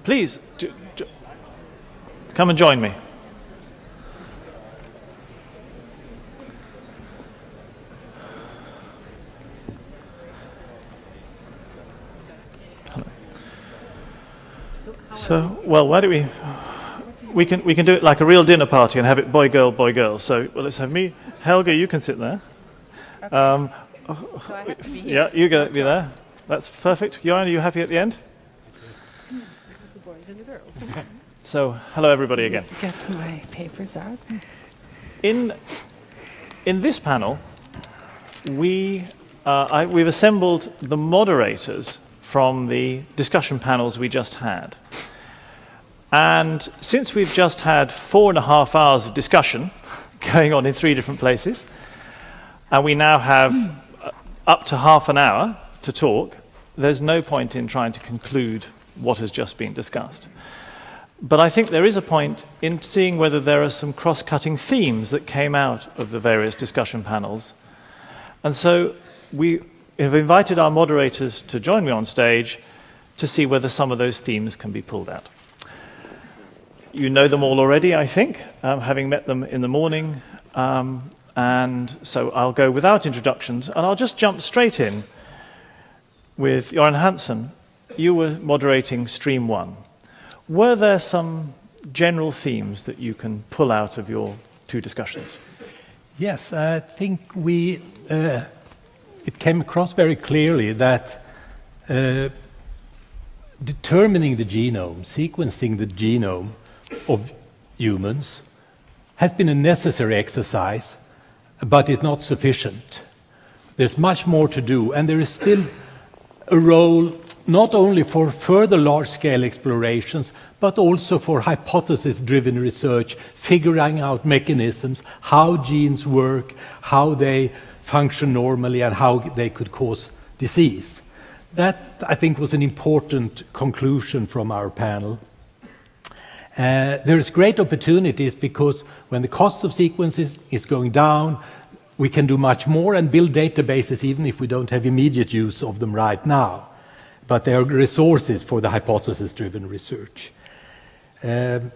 Please, come and join me. So, well, why do we can do it like a real dinner party and have it boy, girl, boy, girl. So, well, let's have me. Helga, you can sit there. So I have to be here. Yeah, you go be there. That's perfect. Göran, are you happy at the end? This is the boys and the girls. So, hello everybody again. Get my papers out. In this panel, we've assembled the moderators from the discussion panels we just had. And since we've just had 4.5 hours of discussion going on in 3 different places, and we now have up to half an hour to talk, there's no point in trying to conclude what has just been discussed. But I think there is a point in seeing whether there are some cross-cutting themes that came out of the various discussion panels. And so we have invited our moderators to join me on stage to see whether some of those themes can be pulled out. You know them all already, I think, having met them in the morning. And so I'll go without introductions, and I'll just jump straight in with Göran Hansson. You were moderating Stream 1. Were there some general themes that you can pull out of your 2 discussions? Yes, I think it came across very clearly that determining the genome, sequencing the genome of humans has been a necessary exercise, but it's not sufficient. There's much more to do, and there is still a role not only for further large-scale explorations, but also for hypothesis-driven research, figuring out mechanisms, how genes work, how they function normally, and how they could cause disease. That, I think, was an important conclusion from our panel. There's great opportunities because when the cost of sequences is going down, we can do much more and build databases even if we don't have immediate use of them right now. But they are resources for the hypothesis-driven research. The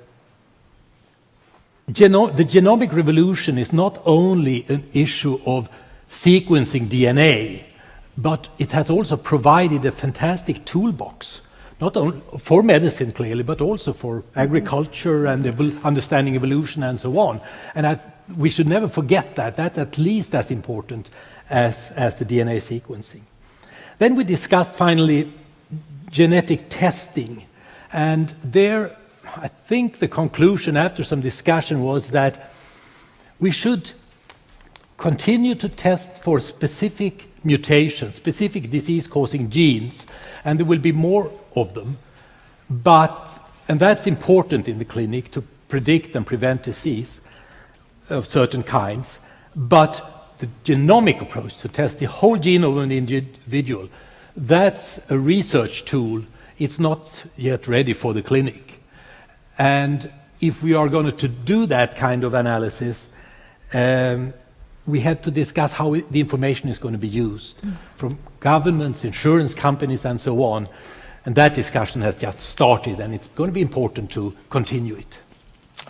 genomic revolution is not only an issue of sequencing DNA, but it has also provided a fantastic toolbox, not only for medicine clearly, but also for agriculture and understanding evolution and so on. And we should never forget that. That's at least as important as the DNA sequencing. Then we discussed finally genetic testing. And there, I think the conclusion after some discussion was that we should continue to test for specific mutations, specific disease-causing genes, and there will be more of them. And that's important in the clinic to predict and prevent disease of certain kinds. But the genomic approach to test the whole genome of an individual, that's a research tool. It's not yet ready for the clinic. And if we are going to do that kind of analysis, we have to discuss how the information is going to be used from governments, insurance companies, and so on. And that discussion has just started, and it's going to be important to continue it.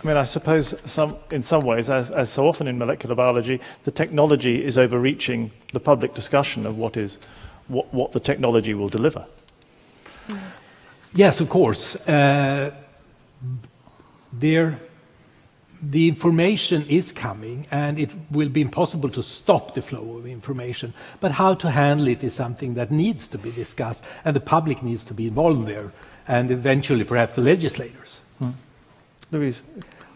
I mean, I suppose in some ways, as so often in molecular biology, the technology is overreaching the public discussion of what the technology will deliver. Yes, of course. The information is coming, and it will be impossible to stop the flow of information. But how to handle it is something that needs to be discussed, and the public needs to be involved there, and eventually perhaps the legislators. Louise?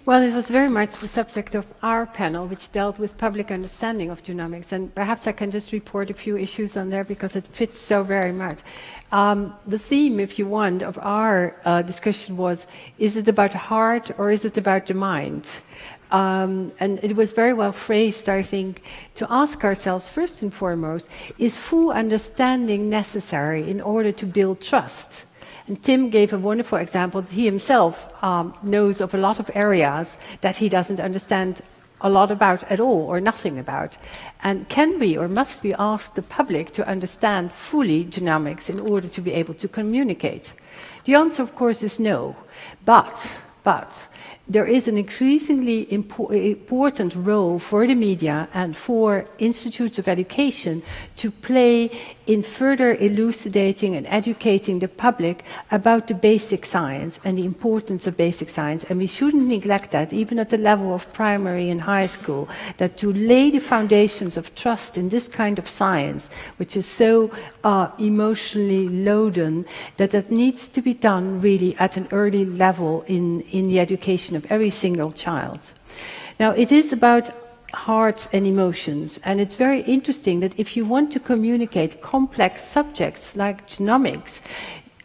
Well, it was very much the subject of our panel, which dealt with public understanding of genomics. And perhaps I can just report a few issues on there because it fits so very much. The theme, if you want, of our discussion was, is it about the heart or is it about the mind? And it was very well phrased, I think, to ask ourselves, first and foremost, is full understanding necessary in order to build trust? And Tim gave a wonderful example that he himself knows of a lot of areas that he doesn't understand a lot about at all or nothing about. And can we or must we ask the public to understand fully genomics in order to be able to communicate? The answer, of course, is no. But there is an increasingly important role for the media and for institutes of education to play in further elucidating and educating the public about the basic science and the importance of basic science. And we shouldn't neglect that, even at the level of primary and high school, that to lay the foundations of trust in this kind of science, which is so emotionally loaded, that needs to be done really at an early level in the education of every single child. Now, it is about heart and emotions, and it's very interesting that if you want to communicate complex subjects like genomics,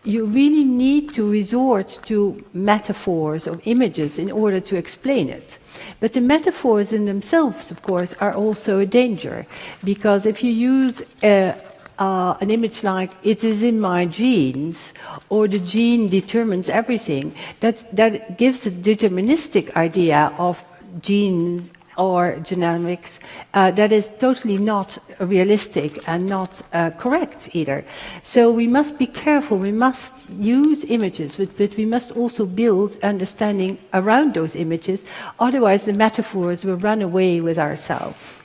you really need to resort to metaphors or images in order to explain it. But the metaphors in themselves, of course, are also a danger, because if you use an image like "it is in my genes" or "the gene determines everything," that gives a deterministic idea of genes or genomics that is totally not realistic and not correct either. So we must be careful, we must use images, but we must also build understanding around those images, otherwise the metaphors will run away with ourselves.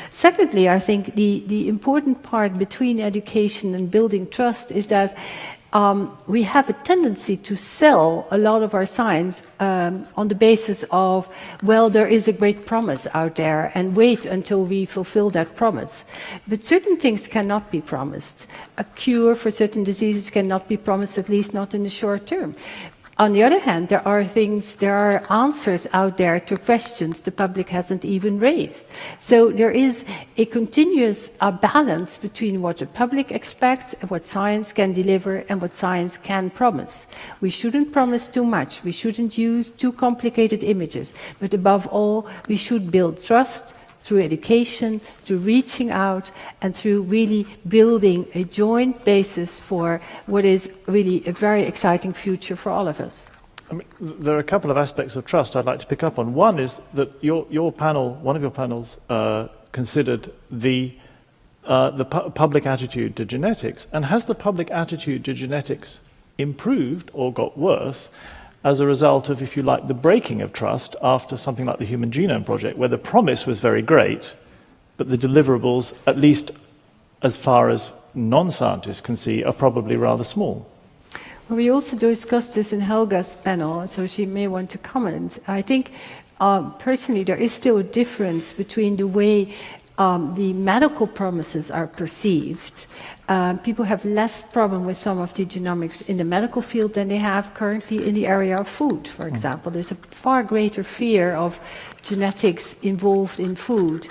Secondly, I think the important part between education and building trust is that we have a tendency to sell a lot of our science on the basis of, well, there is a great promise out there, and wait until we fulfill that promise. But certain things cannot be promised. A cure for certain diseases cannot be promised, at least not in the short term. On the other hand, there are answers out there to questions the public hasn't even raised. So there is a continuous balance between what the public expects and what science can deliver and what science can promise. We shouldn't promise too much. We shouldn't use too complicated images. But above all, we should build trust through education, through reaching out, and through really building a joint basis for what is really a very exciting future for all of us. I mean, there are a couple of aspects of trust I'd like to pick up on. One is that your panel, one of your panels, considered the public attitude to genetics. And has the public attitude to genetics improved or got worse as a result of, if you like, the breaking of trust after something like the Human Genome Project, where the promise was very great, but the deliverables, at least as far as non-scientists can see, are probably rather small? Well, we also discussed this in Helga's panel, so she may want to comment. I think, personally, there is still a difference between the way the medical promises are perceived. People have less problem with some of the genomics in the medical field than they have currently in the area of food, for example. There's a far greater fear of genetics involved in food.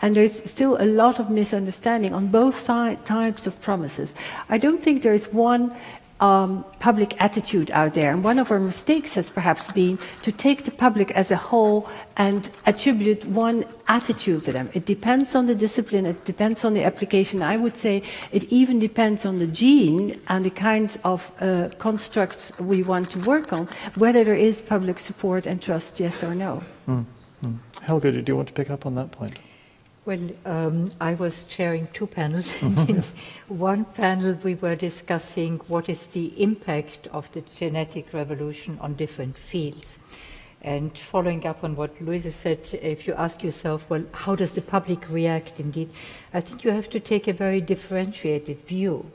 And there's still a lot of misunderstanding on both types of promises. I don't think there is one public attitude out there. And one of our mistakes has perhaps been to take the public as a whole and attribute one attitude to them. It depends on the discipline, it depends on the application. I would say it even depends on the gene and the kinds of constructs we want to work on, whether there is public support and trust, yes or no. Helga, did you want to pick up on that point? Well, I was chairing two panels. In one panel we were discussing what is the impact of the genetic revolution on different fields. And following up on what Louise said, if you ask yourself, well, how does the public react indeed? I think you have to take a very differentiated view.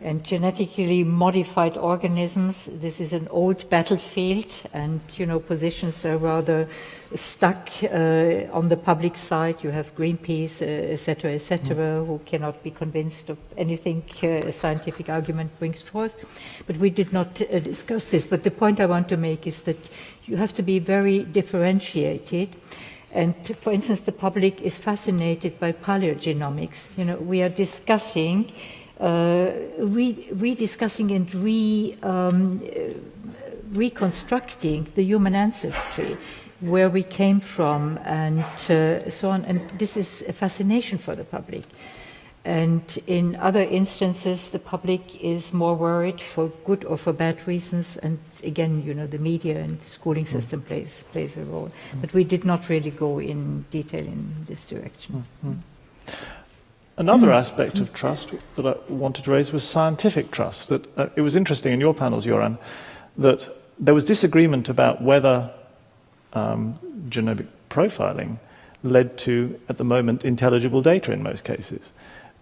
And genetically modified organisms, this is an old battlefield, and positions are rather stuck on the public side. You have Greenpeace, etc., who cannot be convinced of anything a scientific argument brings forth. But we did not discuss this. But the point I want to make is that you have to be very differentiated. And for instance, the public is fascinated by paleogenomics. We are discussing rediscussing and reconstructing the human ancestry, where we came from, and so on. And this is a fascination for the public. And in other instances, the public is more worried for good or for bad reasons. And again, the media and schooling system plays a role. But we did not really go in detail in this direction. Another aspect of trust that I wanted to raise was scientific trust. That it was interesting in your panels, Göran, that there was disagreement about whether genomic profiling led to, at the moment, intelligible data in most cases.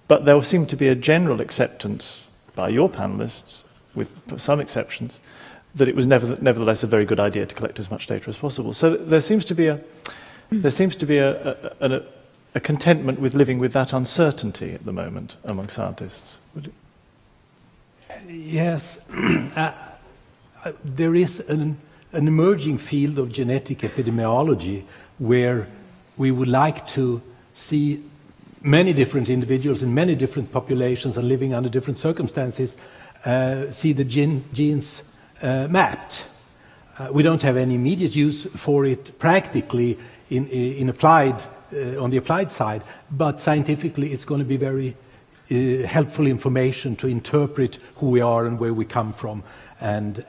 But there seemed to be a general acceptance by your panelists, with some exceptions, that it was nevertheless a very good idea to collect as much data as possible. So there seems to be a contentment with living with that uncertainty at the moment among scientists. Yes, there is an emerging field of genetic epidemiology where we would like to see many different individuals in many different populations and living under different circumstances see the genes mapped. We don't have any immediate use for it practically in applied on the applied side, but scientifically it's going to be very helpful information to interpret who we are and where we come from, and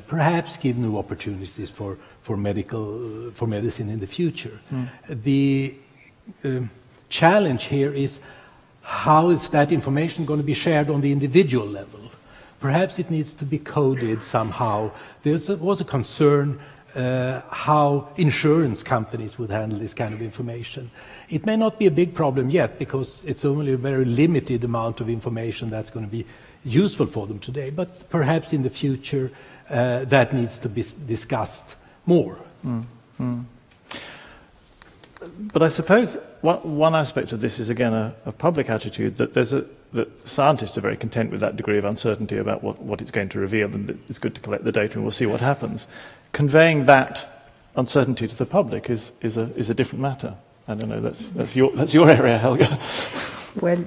perhaps give new opportunities for medicine in the future. The challenge here is how is that information going to be shared on the individual level? Perhaps it needs to be coded somehow. There was a concern how insurance companies would handle this kind of information. It may not be a big problem yet because it's only a very limited amount of information that's going to be useful for them today, but perhaps in the future that needs to be discussed more. But I suppose one aspect of this is again a public attitude that that scientists are very content with that degree of uncertainty about what it's going to reveal, and that it's good to collect the data and we'll see what happens. Conveying that uncertainty to the public is a different matter. I don't know. That's your area, Helga. Well,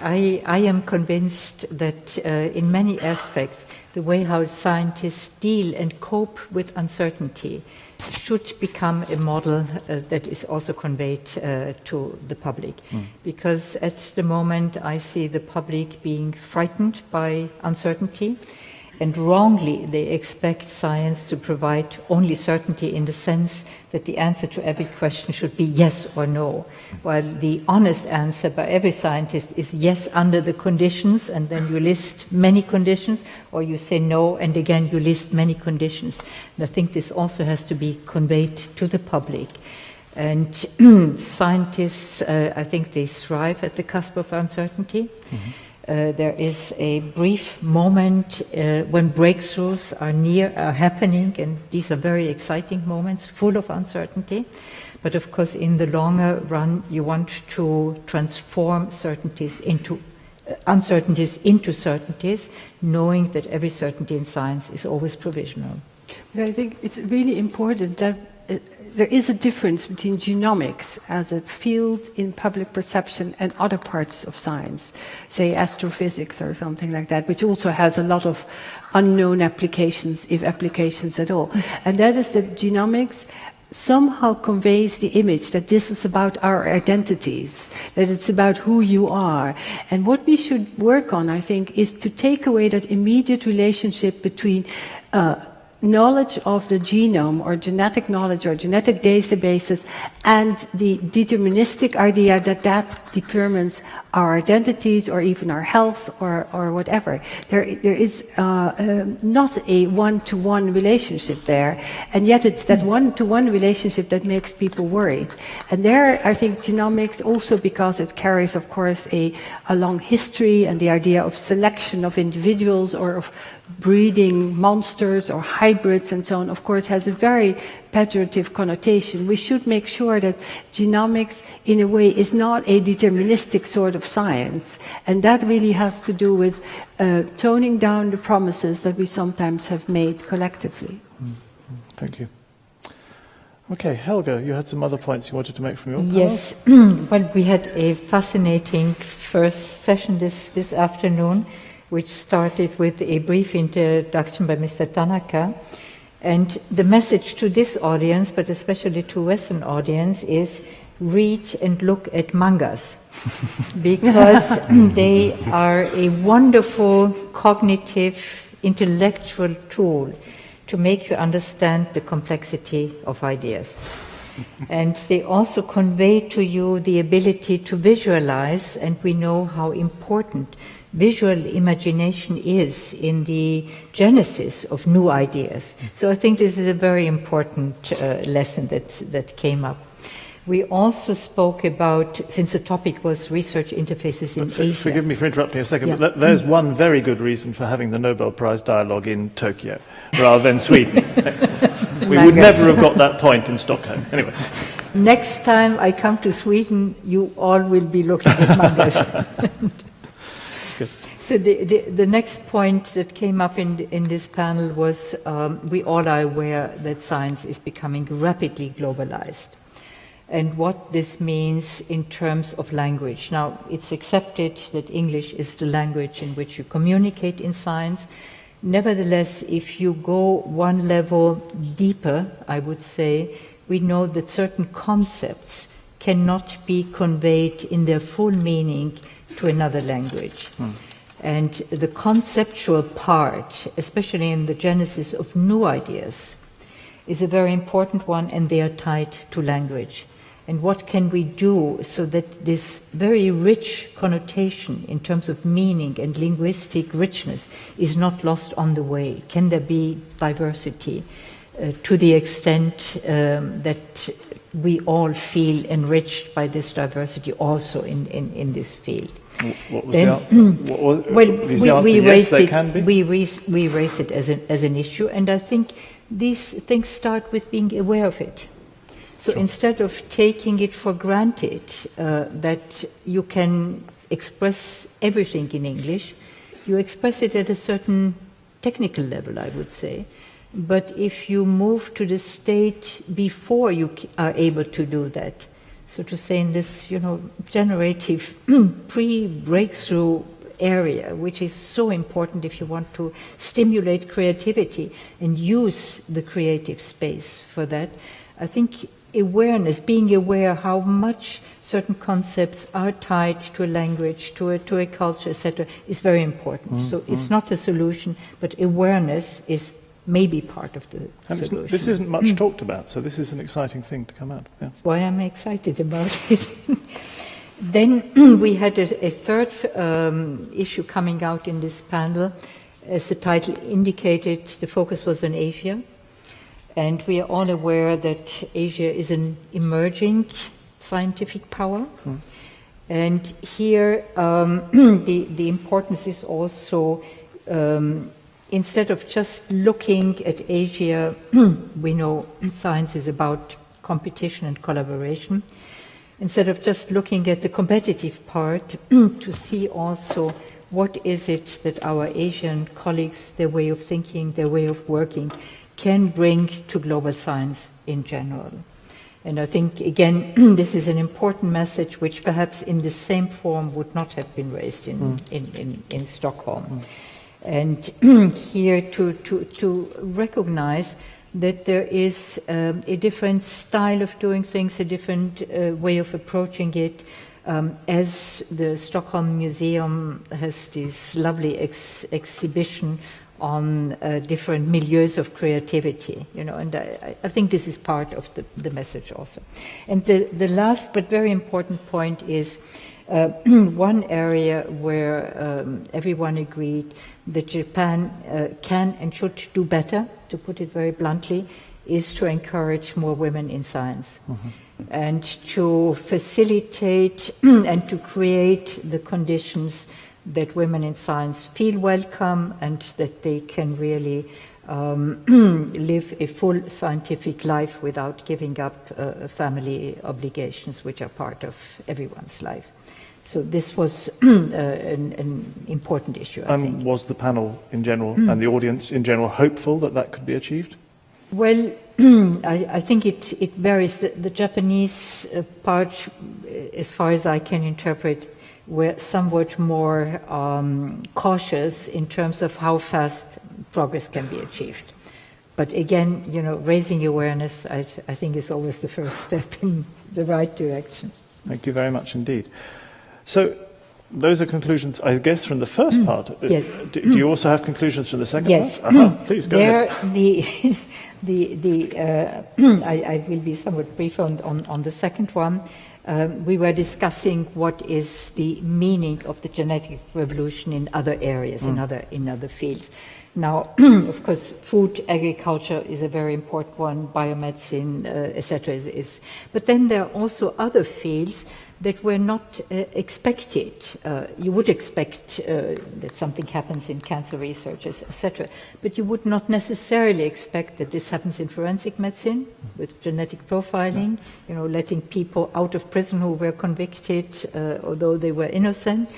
I am convinced that in many aspects, the way how scientists deal and cope with uncertainty should become a model that is also conveyed to the public. Because at the moment I see the public being frightened by uncertainty, and wrongly they expect science to provide only certainty in the sense that the answer to every question should be yes or no, while the honest answer by every scientist is yes under the conditions, and then you list many conditions, or you say no and again you list many conditions. And I think this also has to be conveyed to the public. And scientists, I think they thrive at the cusp of uncertainty. There is a brief moment when breakthroughs are happening, and these are very exciting moments, full of uncertainty. But of course, in the longer run, you want to transform uncertainties into certainties, knowing that every certainty in science is always provisional. But I think it's really important that there is a difference between genomics as a field in public perception and other parts of science, say astrophysics or something like that, which also has a lot of unknown applications, if applications at all. And that is that genomics somehow conveys the image that this is about our identities, that it's about who you are. And what we should work on, I think, is to take away that immediate relationship between knowledge of the genome or genetic knowledge or genetic databases and the deterministic idea that that determines our identities or even our health or whatever. There is not a one-to-one relationship there, and yet it's that one-to-one relationship that makes people worried. And there I think genomics also, because it carries of course a long history and the idea of selection of individuals or of breeding monsters or hybrids and so on, of course, has a very pejorative connotation. We should make sure that genomics, in a way, is not a deterministic sort of science. And that really has to do with toning down the promises that we sometimes have made collectively. Thank you. Okay, Helga, you had some other points you wanted to make from your panel? Yes. Well, we had a fascinating first session this afternoon, which started with a brief introduction by Mr. Tanaka. And the message to this audience, but especially to Western audience, is read and look at mangas, because they are a wonderful cognitive, intellectual tool to make you understand the complexity of ideas. And they also convey to you the ability to visualize, and we know how important visual imagination is in the genesis of new ideas. So I think this is a very important lesson that came up. We also spoke about, since the topic was research interfaces in Asia. Forgive me for interrupting a second, but there's one very good reason for having the Nobel Prize dialogue in Tokyo rather than Sweden. We would never have got that point in Stockholm. Anyway. Next time I come to Sweden, you all will be looking at mangas. So the next point that came up in this panel was we all are aware that science is becoming rapidly globalized, and what this means in terms of language. Now, it's accepted that English is the language in which you communicate in science. Nevertheless, if you go one level deeper, I would say, we know that certain concepts cannot be conveyed in their full meaning to another language. And the conceptual part, especially in the genesis of new ideas, is a very important one, and they are tied to language. And what can we do so that this very rich connotation in terms of meaning and linguistic richness is not lost on the way? Can there be diversity to the extent that we all feel enriched by this diversity also in this field? What was the answer? We raised there it. Can be? We raised it as an issue, and I think these things start with being aware of it. So instead of taking it for granted that you can express everything in English, you express it at a certain technical level, I would say. But if you move to the state before you are able to do that, so to say in this, generative pre-breakthrough area, which is so important if you want to stimulate creativity and use the creative space for that, I think awareness, being aware how much certain concepts are tied to a language, to a culture, etc., is very important. So it's not a solution, but awareness is maybe part of the solution. This isn't much talked about, so this is an exciting thing to come out. Yeah. That's why I'm excited about it. Then we had a third issue coming out in this panel. As the title indicated, the focus was on Asia. And we are all aware that Asia is an emerging scientific power. And here the importance is also, instead of just looking at Asia, we know science is about competition and collaboration. Instead of just looking at the competitive part, to see also what is it that our Asian colleagues, their way of thinking, their way of working, can bring to global science in general. And I think, again, this is an important message which perhaps in the same form would not have been raised in Stockholm. And here to recognize that there is a different style of doing things, a different way of approaching it. As the Stockholm Museum has this lovely exhibition on different milieus of creativity, and I think this is part of the message also. And the last but very important point is one area where everyone agreed that Japan can and should do better, to put it very bluntly, is to encourage more women in science. And to facilitate and to create the conditions that women in science feel welcome and that they can really live a full scientific life without giving up family obligations, which are part of everyone's life. So this was an important issue, I think. And was the panel in general and the audience in general hopeful that that could be achieved? Well, I think it varies. The Japanese part, as far as I can interpret, were somewhat more cautious in terms of how fast progress can be achieved. But again, raising awareness, I think, is always the first step in the right direction. Thank you very much indeed. So, those are conclusions, I guess, from the first part. Yes. Do you also have conclusions from the second yes. part? Yes. Please go ahead. I will be somewhat brief on the second one. we were discussing what is the meaning of the genetic revolution in other areas, in other fields. Now, of course, food, agriculture is a very important one, biomedicine, etc. But then there are also other fields that were not expected. You would expect that something happens in cancer research, etc. But you would not necessarily expect that this happens in forensic medicine with genetic profiling, letting people out of prison who were convicted, although they were innocent,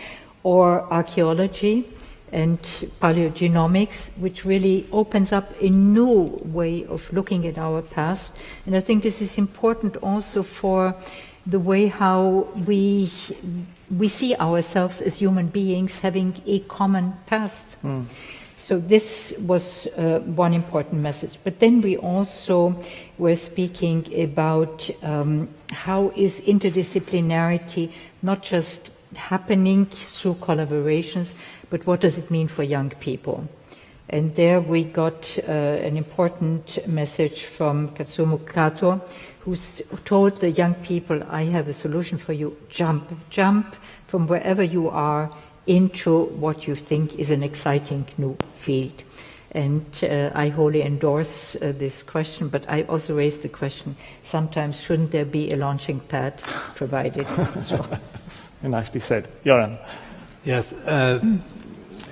or archaeology and paleogenomics, which really opens up a new way of looking at our past. And I think this is important also for the way how we see ourselves as human beings having a common past. So this was one important message. But then we also were speaking about how is interdisciplinarity not just happening through collaborations, but what does it mean for young people? And there we got an important message from Katsumo Kato, who told the young people, I have a solution for you. Jump from wherever you are into what you think is an exciting new field. And I wholly endorse this question, but I also raised the question, sometimes shouldn't there be a launching pad provided? Nicely said. Göran. Yes,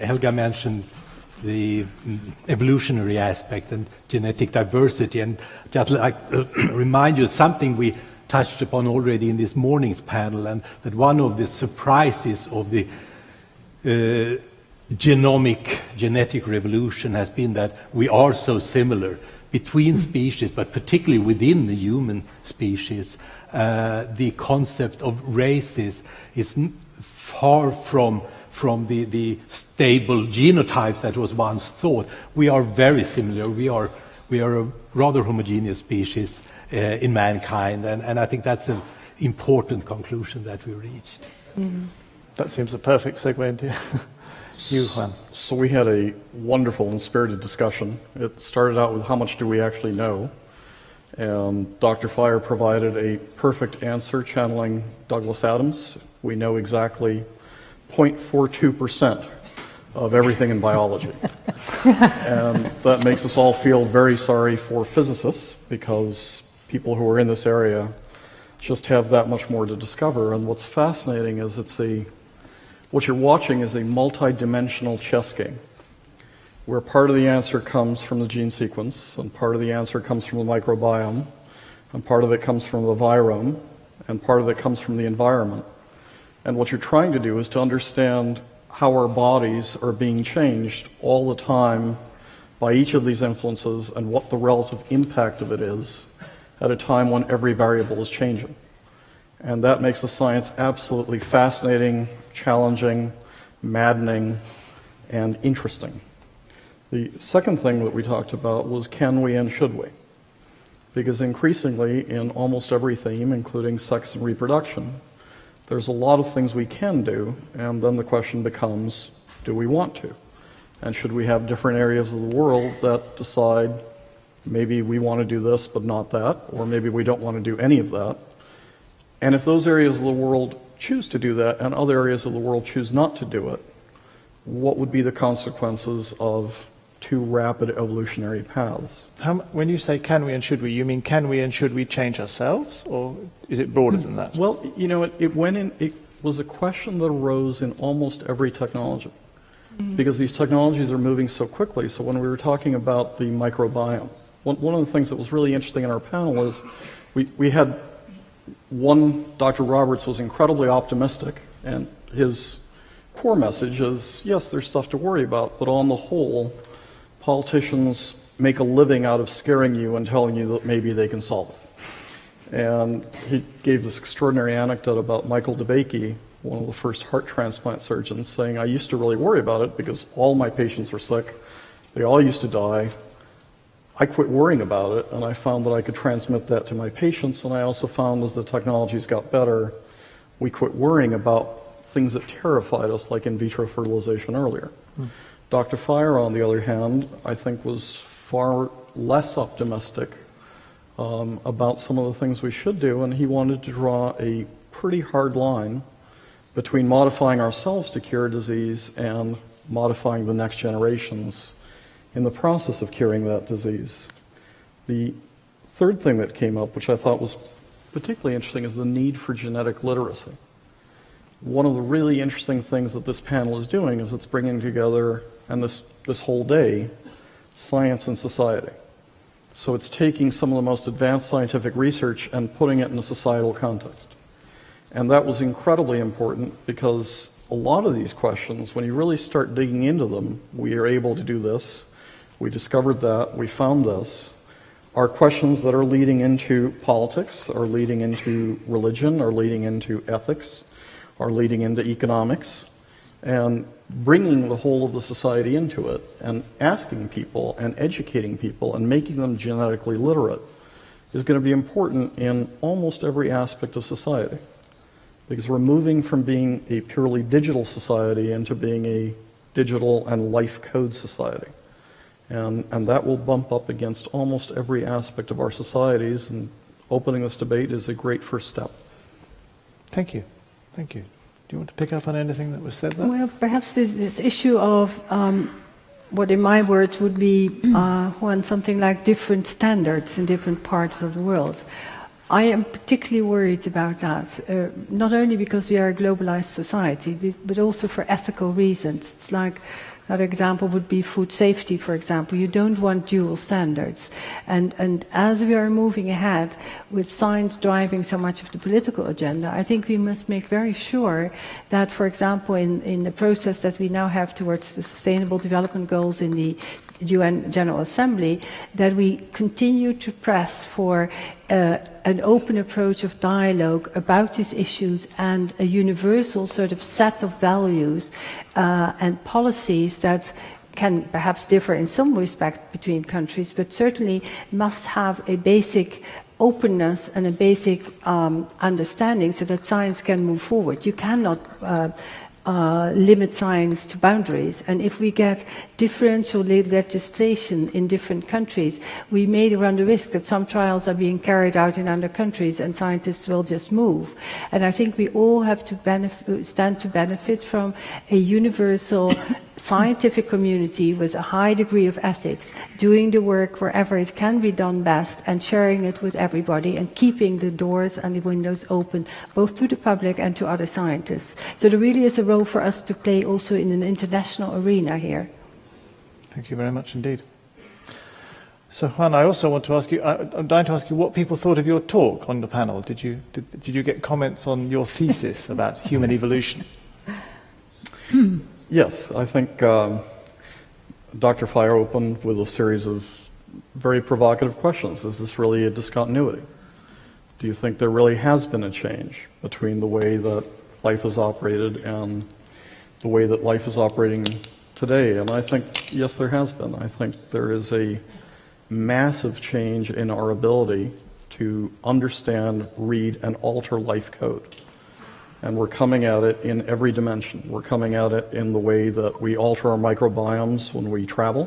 Helga mentioned the evolutionary aspect and genetic diversity, and just like remind you something we touched upon already in this morning's panel, and that one of the surprises of the genetic revolution has been that we are so similar between species, but particularly within the human species. The concept of races is far from the stable genotypes that was once thought. We are very similar. We are a rather homogeneous species in mankind, and I think that's an important conclusion that we reached. That seems a perfect segue into you, Juan. So we had a wonderful and spirited discussion. It started out with how much do we actually know, and Dr. Fire provided a perfect answer channeling Douglas Adams. We know exactly 0.42% of everything in biology. And that makes us all feel very sorry for physicists, because people who are in this area just have that much more to discover. And what's fascinating is what you're watching is a multi-dimensional chess game, where part of the answer comes from the gene sequence, and part of the answer comes from the microbiome, and part of it comes from the virome, and part of it comes from the environment. And what you're trying to do is to understand how our bodies are being changed all the time by each of these influences, and what the relative impact of it is at a time when every variable is changing. And that makes the science absolutely fascinating, challenging, maddening, and interesting. The second thing that we talked about was, can we and should we? Because increasingly in almost every theme, including sex and reproduction, there's a lot of things we can do, and then the question becomes, do we want to? And should we have different areas of the world that decide maybe we want to do this but not that, or maybe we don't want to do any of that? And if those areas of the world choose to do that and other areas of the world choose not to do it, what would be the consequences of two rapid evolutionary paths? When you say can we and should we, you mean can we and should we change ourselves, or is it broader than that? Well, it was a question that arose in almost every technology, because these technologies are moving so quickly. So when we were talking about the microbiome, one of the things that was really interesting in our panel is we had Dr. Roberts was incredibly optimistic, and his core message is, yes, there's stuff to worry about, but on the whole, politicians make a living out of scaring you and telling you that maybe they can solve it. And he gave this extraordinary anecdote about Michael DeBakey, one of the first heart transplant surgeons, saying, I used to really worry about it because all my patients were sick. They all used to die. I quit worrying about it, and I found that I could transmit that to my patients, and I also found as the technologies got better, we quit worrying about things that terrified us, like in vitro fertilization earlier. Dr. Fire, on the other hand, I think was far less optimistic about some of the things we should do, and he wanted to draw a pretty hard line between modifying ourselves to cure disease and modifying the next generations in the process of curing that disease. The third thing that came up, which I thought was particularly interesting, is the need for genetic literacy. One of the really interesting things that this panel is doing is it's bringing together, and this whole day, science and society. So it's taking some of the most advanced scientific research and putting it in a societal context. And that was incredibly important because a lot of these questions, when you really start digging into them, we are able to do this, we discovered that, we found this, are questions that are leading into politics, are leading into religion, are leading into ethics, are leading into economics, and bringing the whole of the society into it, and asking people and educating people and making them genetically literate is going to be important in almost every aspect of society. Because we're moving from being a purely digital society into being a digital and life code society. And that will bump up against almost every aspect of our societies, and opening this debate is a great first step. Thank you. Thank you. Do you want to pick up on anything that was said there? Well, perhaps this issue of what in my words would be something like different standards in different parts of the world. I am particularly worried about that, not only because we are a globalized society, but also for ethical reasons. It's like, another example would be food safety, for example. You don't want dual standards. And as we are moving ahead with science driving so much of the political agenda, I think we must make very sure that, for example, in the process that we now have towards the Sustainable Development Goals in the UN General Assembly, that we continue to press for an open approach of dialogue about these issues and a universal sort of set of values and policies that can perhaps differ in some respect between countries, but certainly must have a basic openness and a basic understanding so that science can move forward. You cannot limit science to boundaries. And if we get differential legislation in different countries, we may run the risk that some trials are being carried out in other countries and scientists will just move. And I think we all have to stand to benefit from a universal scientific community with a high degree of ethics, doing the work wherever it can be done best and sharing it with everybody and keeping the doors and the windows open both to the public and to other scientists. So there really is a role for us to play also in an international arena here. Thank you very much indeed. So Juan, I also want to ask you, I'm dying to ask you what people thought of your talk on the panel. Did you get comments on your thesis about human evolution? Yes, I think Dr. Fire opened with a series of very provocative questions. Is this really a discontinuity? Do you think there really has been a change between the way that life is operated and the way that life is operating today? And I think, yes, there has been. I think there is a massive change in our ability to understand, read, and alter life code. And we're coming at it in every dimension. We're coming at it in the way that we alter our microbiomes when we travel,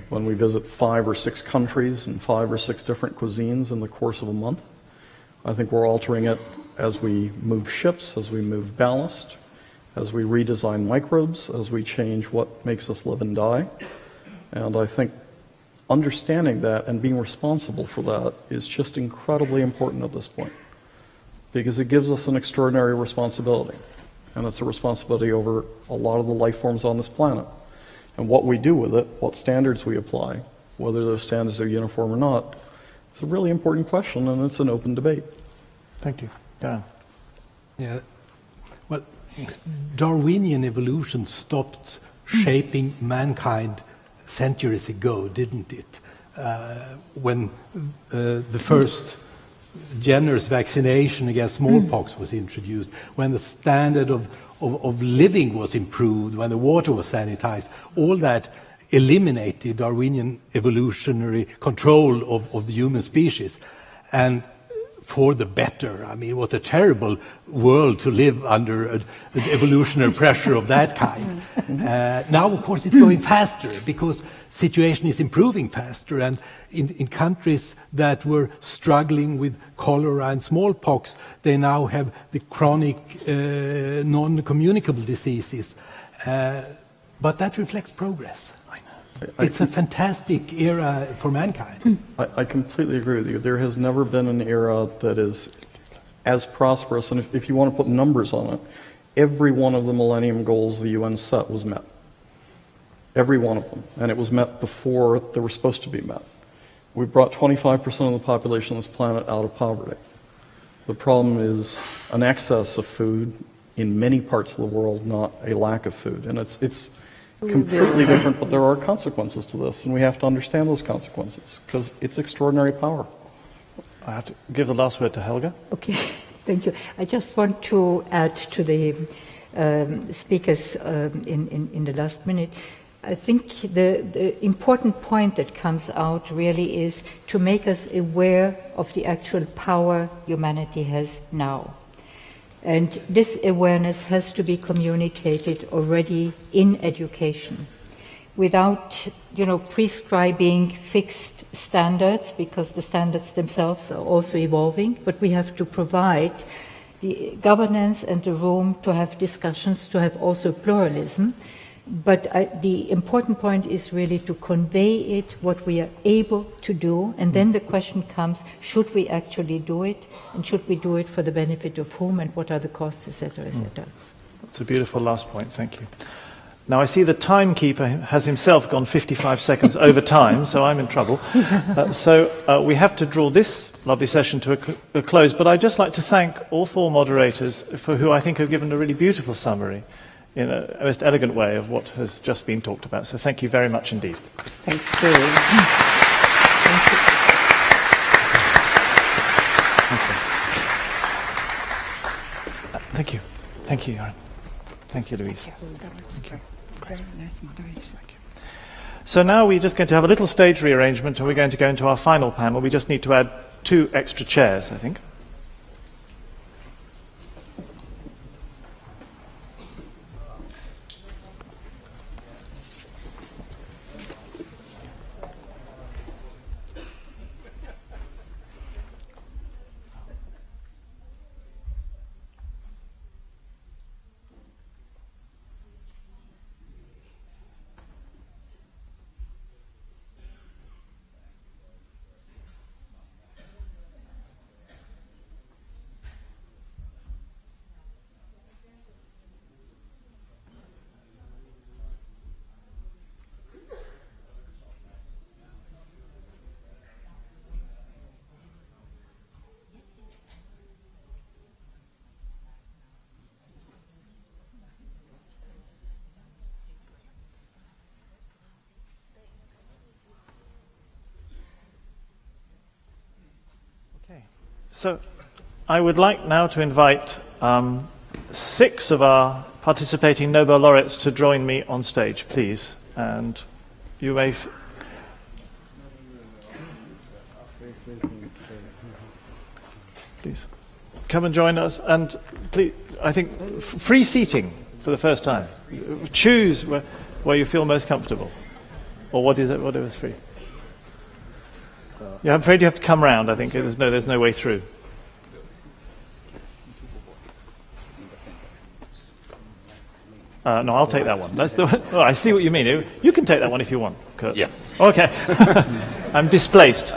when we visit 5 or 6 countries and 5 or 6 different cuisines in the course of a month. I think we're altering it as we move ships, as we move ballast, as we redesign microbes, as we change what makes us live and die. And I think understanding that and being responsible for that is just incredibly important at this point, because it gives us an extraordinary responsibility. And it's a responsibility over a lot of the life forms on this planet. And what we do with it, what standards we apply, whether those standards are uniform or not, it's a really important question, and it's an open debate. Thank you. Göran. Yeah. Well, Darwinian evolution stopped shaping mankind centuries ago, didn't it? When the first generous vaccination against smallpox was introduced, when the standard of living was improved, when the water was sanitized, all that eliminated Darwinian evolutionary control of the human species. And for the better. I mean, what a terrible world to live under an evolutionary pressure of that kind. Now, of course, it's going faster because situation is improving faster, and in countries that were struggling with cholera and smallpox, they now have the chronic non-communicable diseases. But that reflects progress. It's a fantastic era for mankind. I completely agree with you. There has never been an era that is as prosperous, and if you want to put numbers on it, every one of the Millennium Goals the UN set was met. Every one of them. And it was met before they were supposed to be met. We've brought 25% of the population of this planet out of poverty. The problem is an excess of food in many parts of the world, not a lack of food. And it's completely different, but there are consequences to this, and we have to understand those consequences, because it's extraordinary power. I have to give the last word to Helga. Okay, thank you. I just want to add to the speakers in the last minute. I think the important point that comes out really is to make us aware of the actual power humanity has now. And this awareness has to be communicated already in education, without, prescribing fixed standards, because the standards themselves are also evolving. But we have to provide the governance and the room to have discussions, to have also pluralism. But the important point is really to convey it, what we are able to do, and then the question comes, should we actually do it, and should we do it for the benefit of whom, and what are the costs, etc., etc. That's a beautiful last point, thank you. Now I see the timekeeper has himself gone 55 seconds over time, so I'm in trouble. So we have to draw this lovely session to a close, but I'd just like to thank all four moderators, for who I think have given a really beautiful summary in a most elegant way of what has just been talked about. So thank you very much indeed. Thanks, Sue. Thank you. Thank you, Göran. Thank you, Louise. That was very nice moderation. Thank you. So now we're just going to have a little stage rearrangement, and we're going to go into our final panel. We just need to add 2 extra chairs, I think. So I would like now to invite 6 of our participating Nobel laureates to join me on stage, please. And you may... Please come and join us. And please, I think free seating for the first time. Choose where you feel most comfortable. Or what is it, whatever's free. Yeah, I'm afraid you have to come round. I think there's no way through. No, I'll take that one. That's the one. Oh, I see what you mean. You can take that one if you want, Kurt. Yeah. Okay. I'm displaced.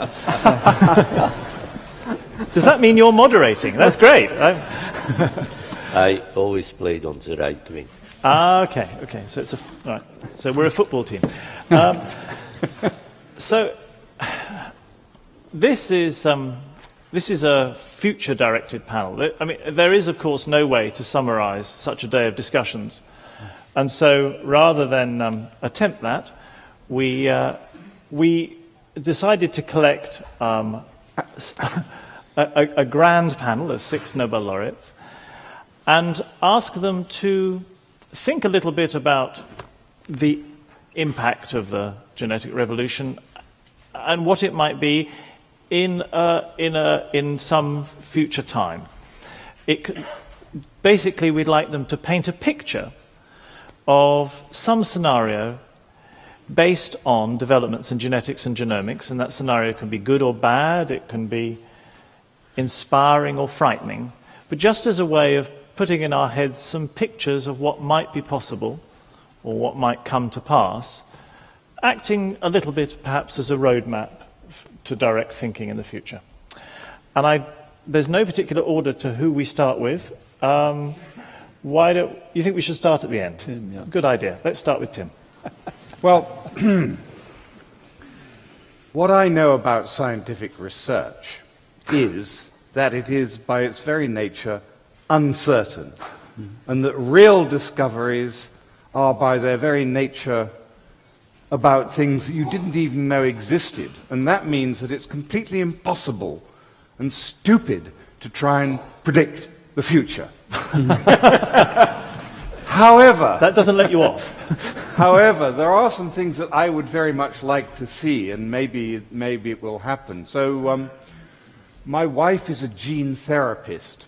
Does that mean you're moderating? That's great. I always played on the right wing. Okay. So it's all right. So we're a football team. So. This is a future-directed panel. I mean, there is, of course, no way to summarize such a day of discussions. And so, rather than attempt that, we decided to collect a grand panel of 6 Nobel laureates and ask them to think a little bit about the impact of the genetic revolution and what it might be in some future time. Basically, we'd like them to paint a picture of some scenario based on developments in genetics and genomics, and that scenario can be good or bad, it can be inspiring or frightening, but just as a way of putting in our heads some pictures of what might be possible or what might come to pass, acting a little bit perhaps as a roadmap to direct thinking in the future. And there's no particular order to who we start with. Why don't you think we should start at the end? Tim, yeah. Good idea. Let's start with Tim. Well, what I know about scientific research is that it is, by its very nature, uncertain, and that real discoveries are, by their very nature, about things that you didn't even know existed, and that means that it's completely impossible and stupid to try and predict the future. However, that doesn't let you off. However, there are some things that I would very much like to see, and maybe it will happen. So, my wife is a gene therapist,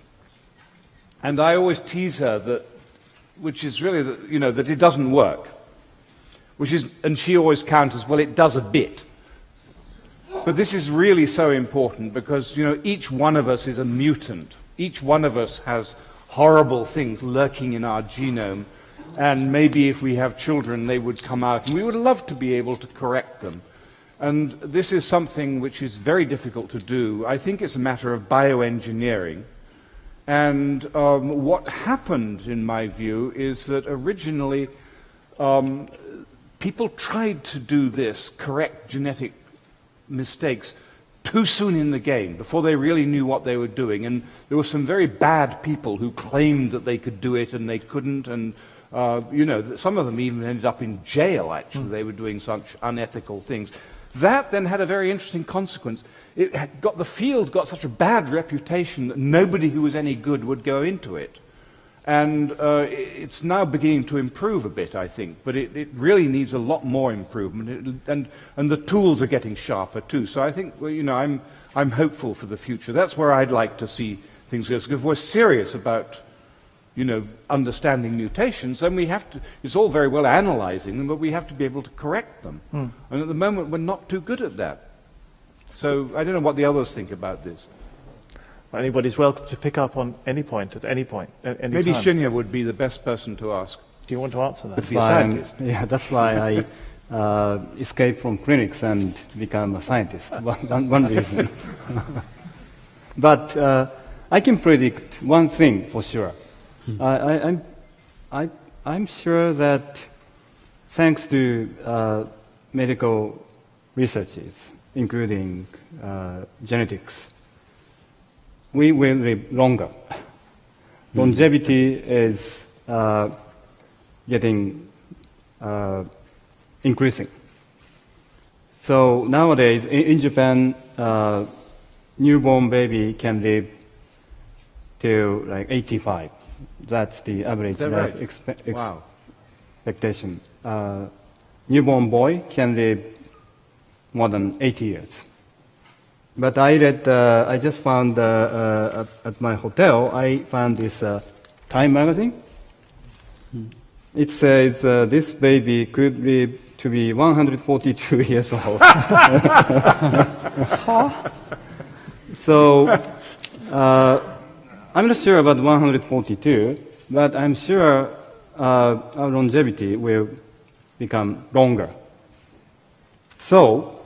and I always tease her that, which is really that, that it doesn't work, and she always counters, well, it does a bit. But this is really so important because each one of us is a mutant. Each one of us has horrible things lurking in our genome, and maybe if we have children they would come out, and we would love to be able to correct them. And this is something which is very difficult to do. I think it's a matter of bioengineering. And what happened, in my view, is that originally people tried to do this, correct genetic mistakes, too soon in the game, before they really knew what they were doing. And there were some very bad people who claimed that they could do it and they couldn't, and some of them even ended up in jail, actually. They were doing such unethical things. That then had a very interesting consequence. The field got such a bad reputation that nobody who was any good would go into it. And it's now beginning to improve a bit, I think, but it really needs a lot more improvement, and the tools are getting sharper too. So I think, I'm hopeful for the future. That's where I'd like to see things go. Because if we're serious about, understanding mutations, then we have to. It's all very well analyzing them, but we have to be able to correct them. And at the moment, we're not too good at that. So I don't know what the others think about this. Anybody's welcome to pick up on any point at any point. Maybe time. Shinya would be the best person to ask. Do you want to answer that? That's why I escaped from clinics and become a scientist. One reason. But I can predict one thing for sure. I'm sure that thanks to medical researches, including genetics, we will live longer. Longevity is getting increasing. So nowadays in Japan, newborn baby can live till like 85. That's the average life expectation. Newborn boy can live more than 80 years. But I just found at my hotel, I found this Time magazine. It says this baby could live to be 142 years old. So I'm not sure about 142, but I'm sure our longevity will become longer. So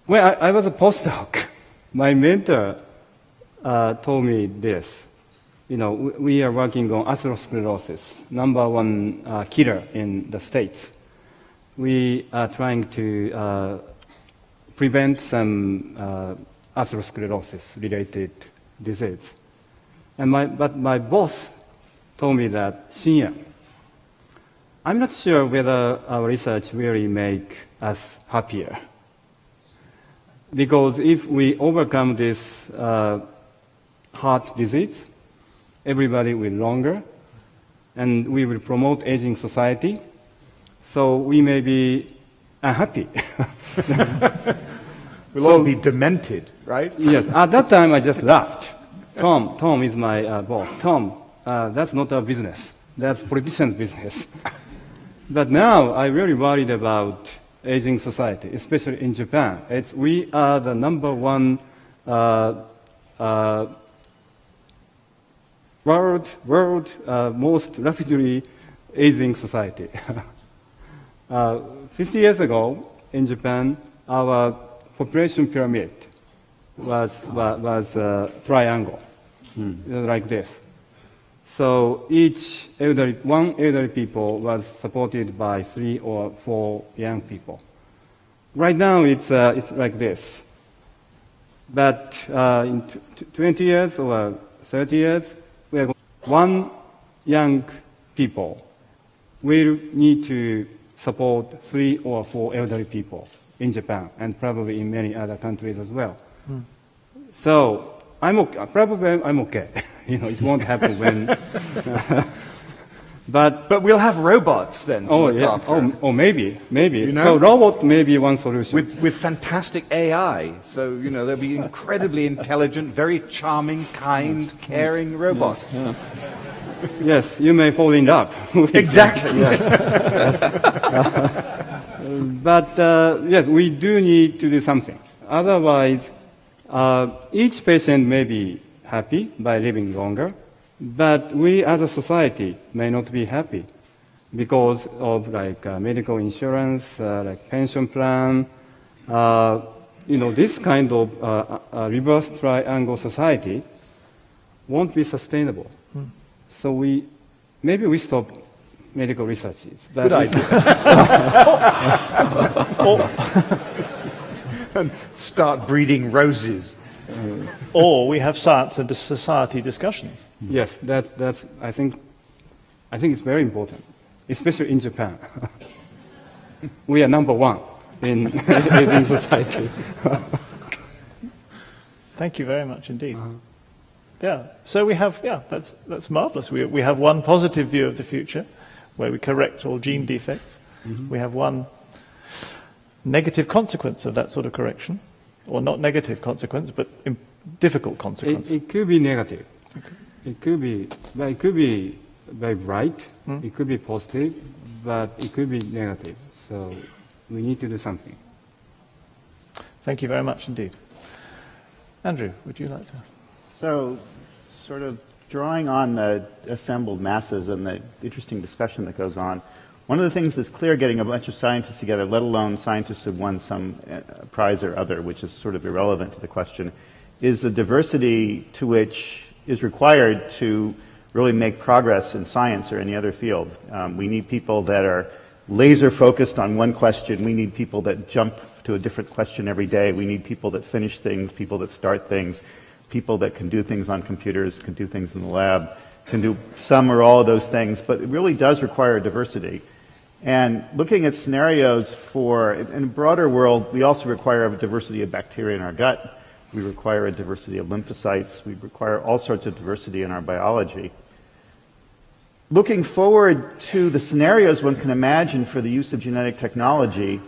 when I was a postdoc, my mentor told me this. We are working on atherosclerosis, #1 killer in the States. We are trying to prevent some atherosclerosis-related disease. But my boss told me that, Shinya, I'm not sure whether our research really make us happier. Because if we overcome this heart disease, everybody will longer, and we will promote aging society, so we may be unhappy. We'll all be demented, right? Yes, at that time I just laughed. Tom is my boss. Tom, that's not our business. That's politicians' business. But now I really worried about aging society, especially in Japan. We are the number one world most rapidly aging society. 50 years ago in Japan, our population pyramid was triangle, like this. So each one elderly people was supported by 3 or 4 young people. Right now it's like this. But in 20 years or 30 years, we are one young people will need to support 3 or 4 elderly people in Japan and probably in many other countries as well. So I'm okay. It won't happen when. But we'll have robots then. To look after. Maybe. So robot may be one solution. With fantastic AI, so they'll be incredibly intelligent, very charming, kind, caring robots. Yes, you may fall in love. Exactly. Yes. But yes, we do need to do something. Otherwise, each patient may be happy by living longer, but we as a society may not be happy because of medical insurance, like pension plan. This kind of reverse triangle society won't be sustainable. So maybe we stop medical researches. Good idea. And start breeding roses. Or we have science and society discussions. Yes, that's. I think it's very important, especially in Japan. We are number one in society. Thank you very much indeed. Yeah. So we have. Yeah, that's marvelous. We have one positive view of the future, where we correct all gene defects. We have one negative consequence of that sort of correction. Or not negative consequence, but difficult consequence. It could be negative. Okay. It could be very bright. It could be positive, but it could be negative. So we need to do something. Thank you very much indeed. Andrew, would you like to? So, sort of drawing on the assembled masses and the interesting discussion that goes on, one of the things that's clear getting a bunch of scientists together, let alone scientists who've won some prize or other, which is sort of irrelevant to the question, is the diversity to which is required to really make progress in science or any other field. We need people that are laser focused on one question. We need people that jump to a different question every day. We need people that finish things, people that start things, people that can do things on computers, can do things in the lab, can do some or all of those things, but it really does require diversity. And looking at scenarios in a broader world, we also require a diversity of bacteria in our gut. We require a diversity of lymphocytes. We require all sorts of diversity in our biology. Looking forward to the scenarios one can imagine for the use of genetic technology,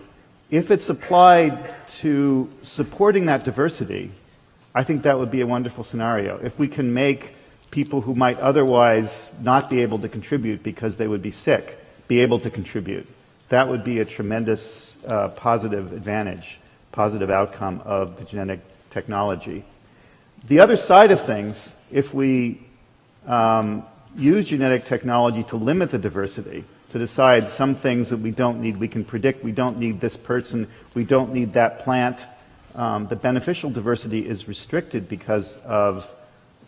if it's applied to supporting that diversity, I think that would be a wonderful scenario. If we can make people who might otherwise not be able to contribute because they would be sick, be able to contribute. That would be a tremendous positive advantage, positive outcome of the genetic technology. The other side of things, if we use genetic technology to limit the diversity, to decide some things that we don't need, we can predict we don't need this person, we don't need that plant, the beneficial diversity is restricted because of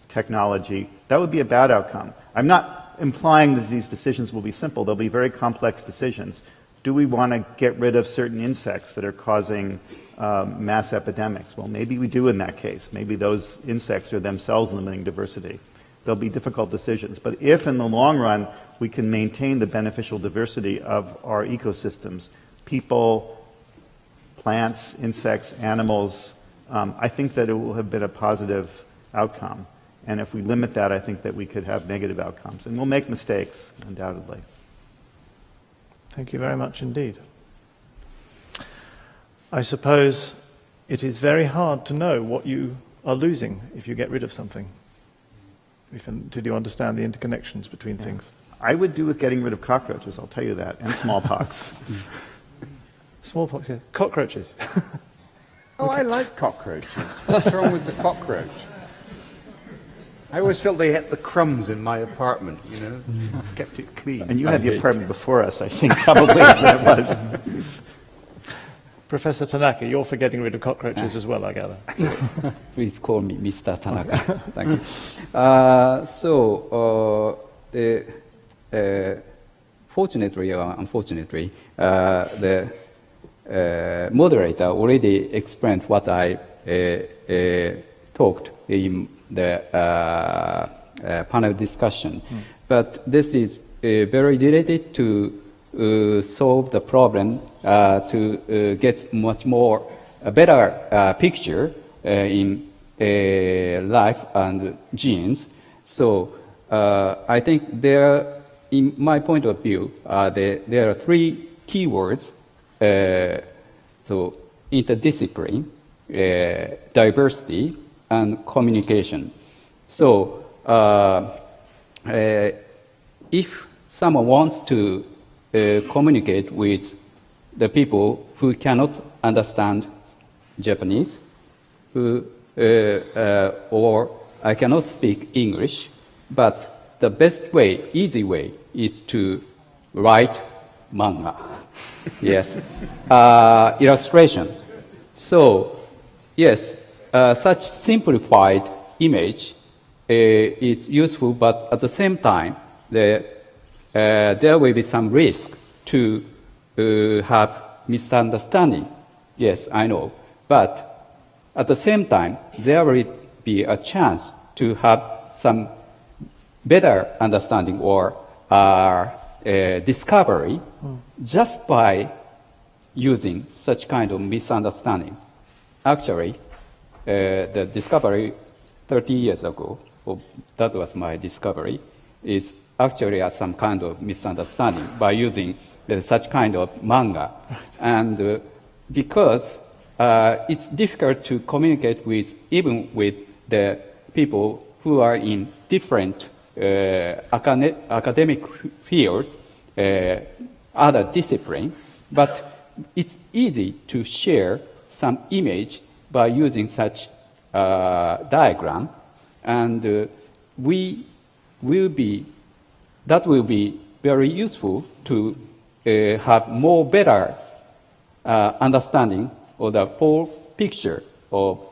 technology, that would be a bad outcome. I'm not implying that these decisions will be simple. They'll be very complex decisions. Do we want to get rid of certain insects that are causing mass epidemics? Well, maybe we do in that case. Maybe those insects are themselves limiting diversity. They'll be difficult decisions. But if in the long run we can maintain the beneficial diversity of our ecosystems, people, plants, insects, animals, I think that it will have been a positive outcome. And if we limit that, I think that we could have negative outcomes. And we'll make mistakes, undoubtedly. Thank you very much indeed. I suppose it is very hard to know what you are losing if you get rid of something, until you understand the interconnections between things. I would do with getting rid of cockroaches, I'll tell you that, and smallpox. Smallpox, yes. Cockroaches. Oh, I like cockroaches. What's wrong with the cockroach? I always felt they ate the crumbs in my apartment, you know. Kept it clean. And you had the apartment before us, I think, probably, that it was. Professor Tanaka, you're for getting rid of cockroaches as well, I gather. Please call me Mr. Tanaka. Thank you. Fortunately or unfortunately, the moderator already explained what I talked in the panel discussion. But this is very related to solve the problem to get much more a better picture in life and genes. So I think there, in my point of view, there are three keywords. So interdiscipline, diversity, and communication. So if someone wants to communicate with the people who cannot understand Japanese, or I cannot speak English, but the best way, easy way, is to write manga. Yes, illustration. So, yes, such simplified image is useful, but at the same time, there will be some risk to have misunderstanding. Yes, I know. But at the same time, there will be a chance to have some better understanding or discovery just by using such kind of misunderstanding. Actually, the discovery 30 years ago, that was my discovery, is actually some kind of misunderstanding by using such kind of manga. And because it's difficult to communicate with, even with the people who are in different academic field, other discipline, but it's easy to share some image by using such diagram, and that will be very useful to have more better understanding of the whole picture of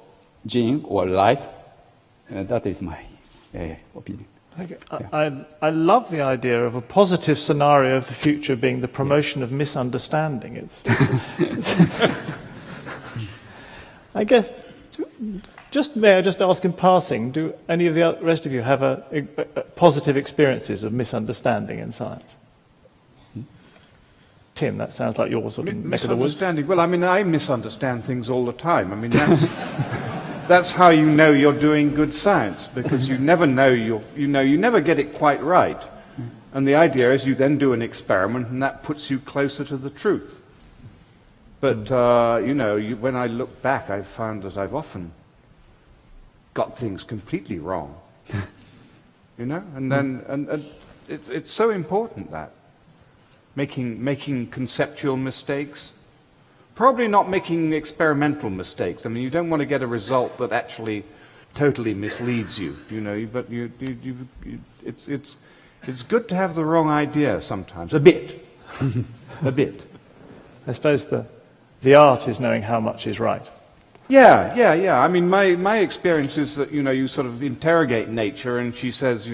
gene or life. That is my opinion. Okay. I love the idea of a positive scenario of the future being the promotion of misunderstanding. I guess, may I just ask in passing, do any of the rest of you have positive experiences of misunderstanding in science? Tim, that sounds like your sort of neck of the woods. Misunderstanding. Well, I mean, I misunderstand things all the time. I mean, that's how you know you're doing good science, because you never know you never get it quite right. And the idea is you then do an experiment, and that puts you closer to the truth. But when I look back, I've found that I've often got things completely wrong. And then and it's so important that making conceptual mistakes. Probably not making experimental mistakes. I mean, you don't want to get a result that actually totally misleads you, but it's good to have the wrong idea sometimes, a bit. A bit. I suppose the art is knowing how much is right. Yeah. I mean, my experience is that, you sort of interrogate nature, and she says,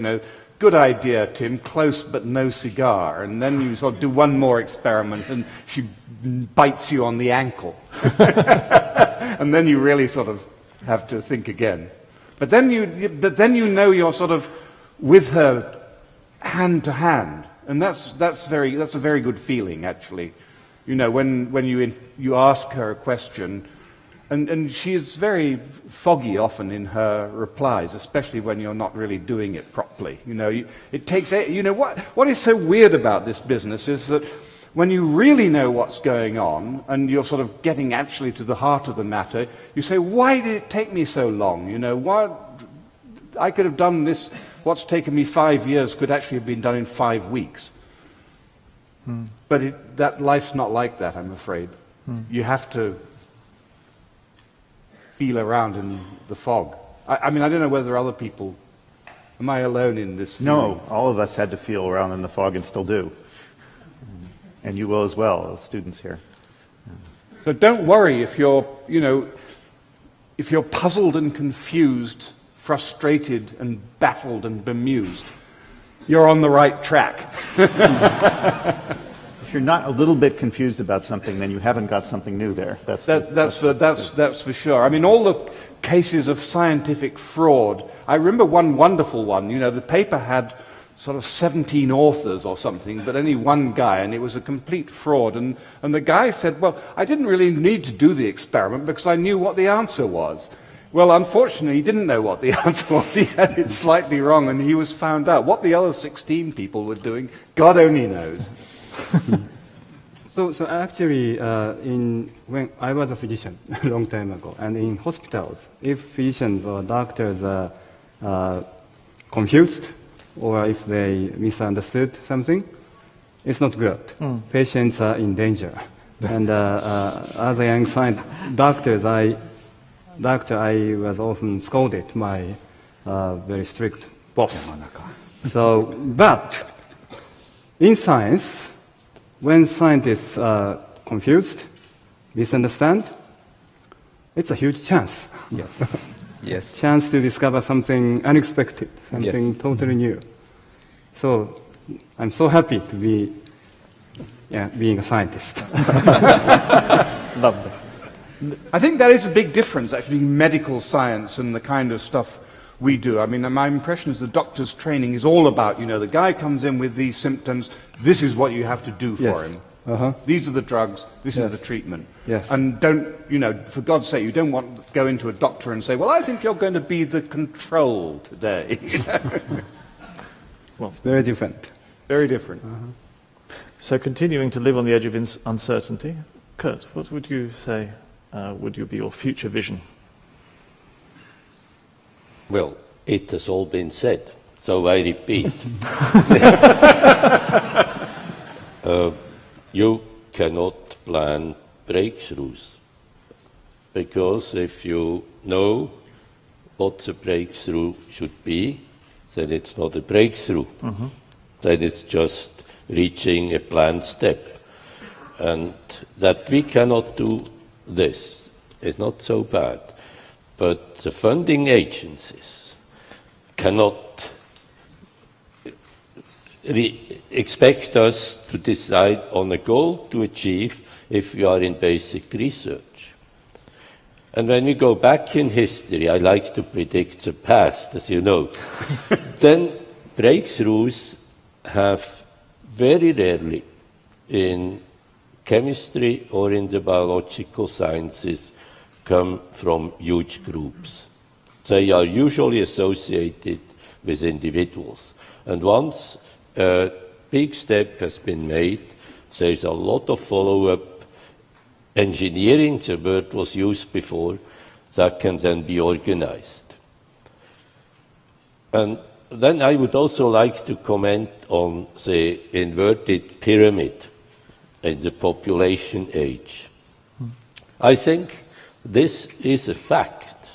good idea, Tim, close but no cigar. And then you sort of do one more experiment, and she bites you on the ankle. And then you really sort of have to think again. But then you know you're sort of with her hand to hand, and that's a very good feeling, actually. When you ask her a question, and she is very foggy often in her replies, especially when you're not really doing it properly. It takes what is so weird about this business is that when you really know what's going on and you're sort of getting actually to the heart of the matter, you say, why did it take me so long? You know, why I could have done this, what's taken me 5 years could actually have been done in 5 weeks. But that life's not like that, I'm afraid. You have to feel around in the fog. I mean, I don't know whether other people, am I alone in this feeling? No, all of us had to feel around in the fog and still do. And you will as well, as students here. So don't worry if you're, you know, if you're puzzled and confused, frustrated and baffled and bemused. You're on the right track. If you're not a little bit confused about something, then you haven't got something new there. That's for sure. I mean, all the cases of scientific fraud. I remember one wonderful one. You know, the paper had sort of 17 authors or something, but only one guy, and it was a complete fraud. And the guy said, well, I didn't really need to do the experiment because I knew what the answer was. Well, unfortunately, he didn't know what the answer was. He had it slightly wrong, and he was found out. What the other 16 people were doing, God only knows. So actually, when I was a physician a long time ago, and in hospitals, if physicians or doctors are confused or if they misunderstood something, it's not good. Patients are in danger. And as a young doctor, I was often scolded by very strict boss. Yamanaka. So, but in science, when scientists are confused, misunderstand, it's a huge chance. Yes. Yes. Chance to discover something unexpected, something totally new. So I'm so happy to be being a scientist. Lovely. I think that is a big difference, actually, medical science and the kind of stuff we do. I mean, my impression is the doctor's training is all about, you know, the guy comes in with these symptoms, this is what you have to do for him. These are the drugs, this is the treatment. And don't, you know, for God's sake, you don't want to go into a doctor and say, well, I think you're going to be the control today. You know? Well, it's very different. Very different. So continuing to live on the edge of uncertainty, Kurt, what would you say would be your future vision? Well, it has all been said, so I repeat. You cannot plan breakthroughs, because if you know what the breakthrough should be, then it's not a breakthrough. Then it's just reaching a planned step. And that we cannot do this is not so bad. But the funding agencies cannot expect us to decide on a goal to achieve if we are in basic research. And when we go back in history, I like to predict the past, as you know, then breakthroughs have very rarely in chemistry or in the biological sciences come from huge groups. They are usually associated with individuals. And once a big step has been made, there's a lot of follow-up engineering, the word was used before, that can then be organized. And then I would also like to comment on the inverted pyramid in the population age. I think this is a fact,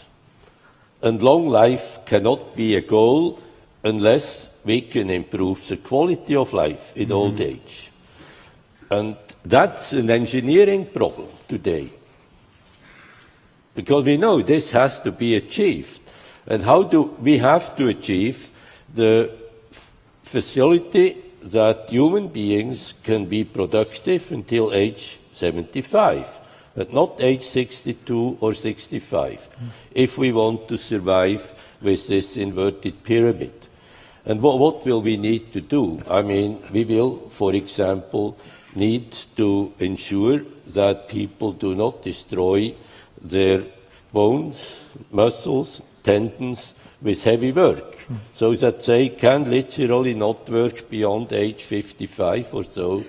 and long life cannot be a goal unless we can improve the quality of life in old age. And that's an engineering problem today, because we know this has to be achieved. And how do we have to achieve the facility that human beings can be productive until age 75? But not age 62 or 65, if we want to survive with this inverted pyramid. And what will we need to do? I mean, we will, for example, need to ensure that people do not destroy their bones, muscles, tendons with heavy work, so that they can literally not work beyond age 55 or so.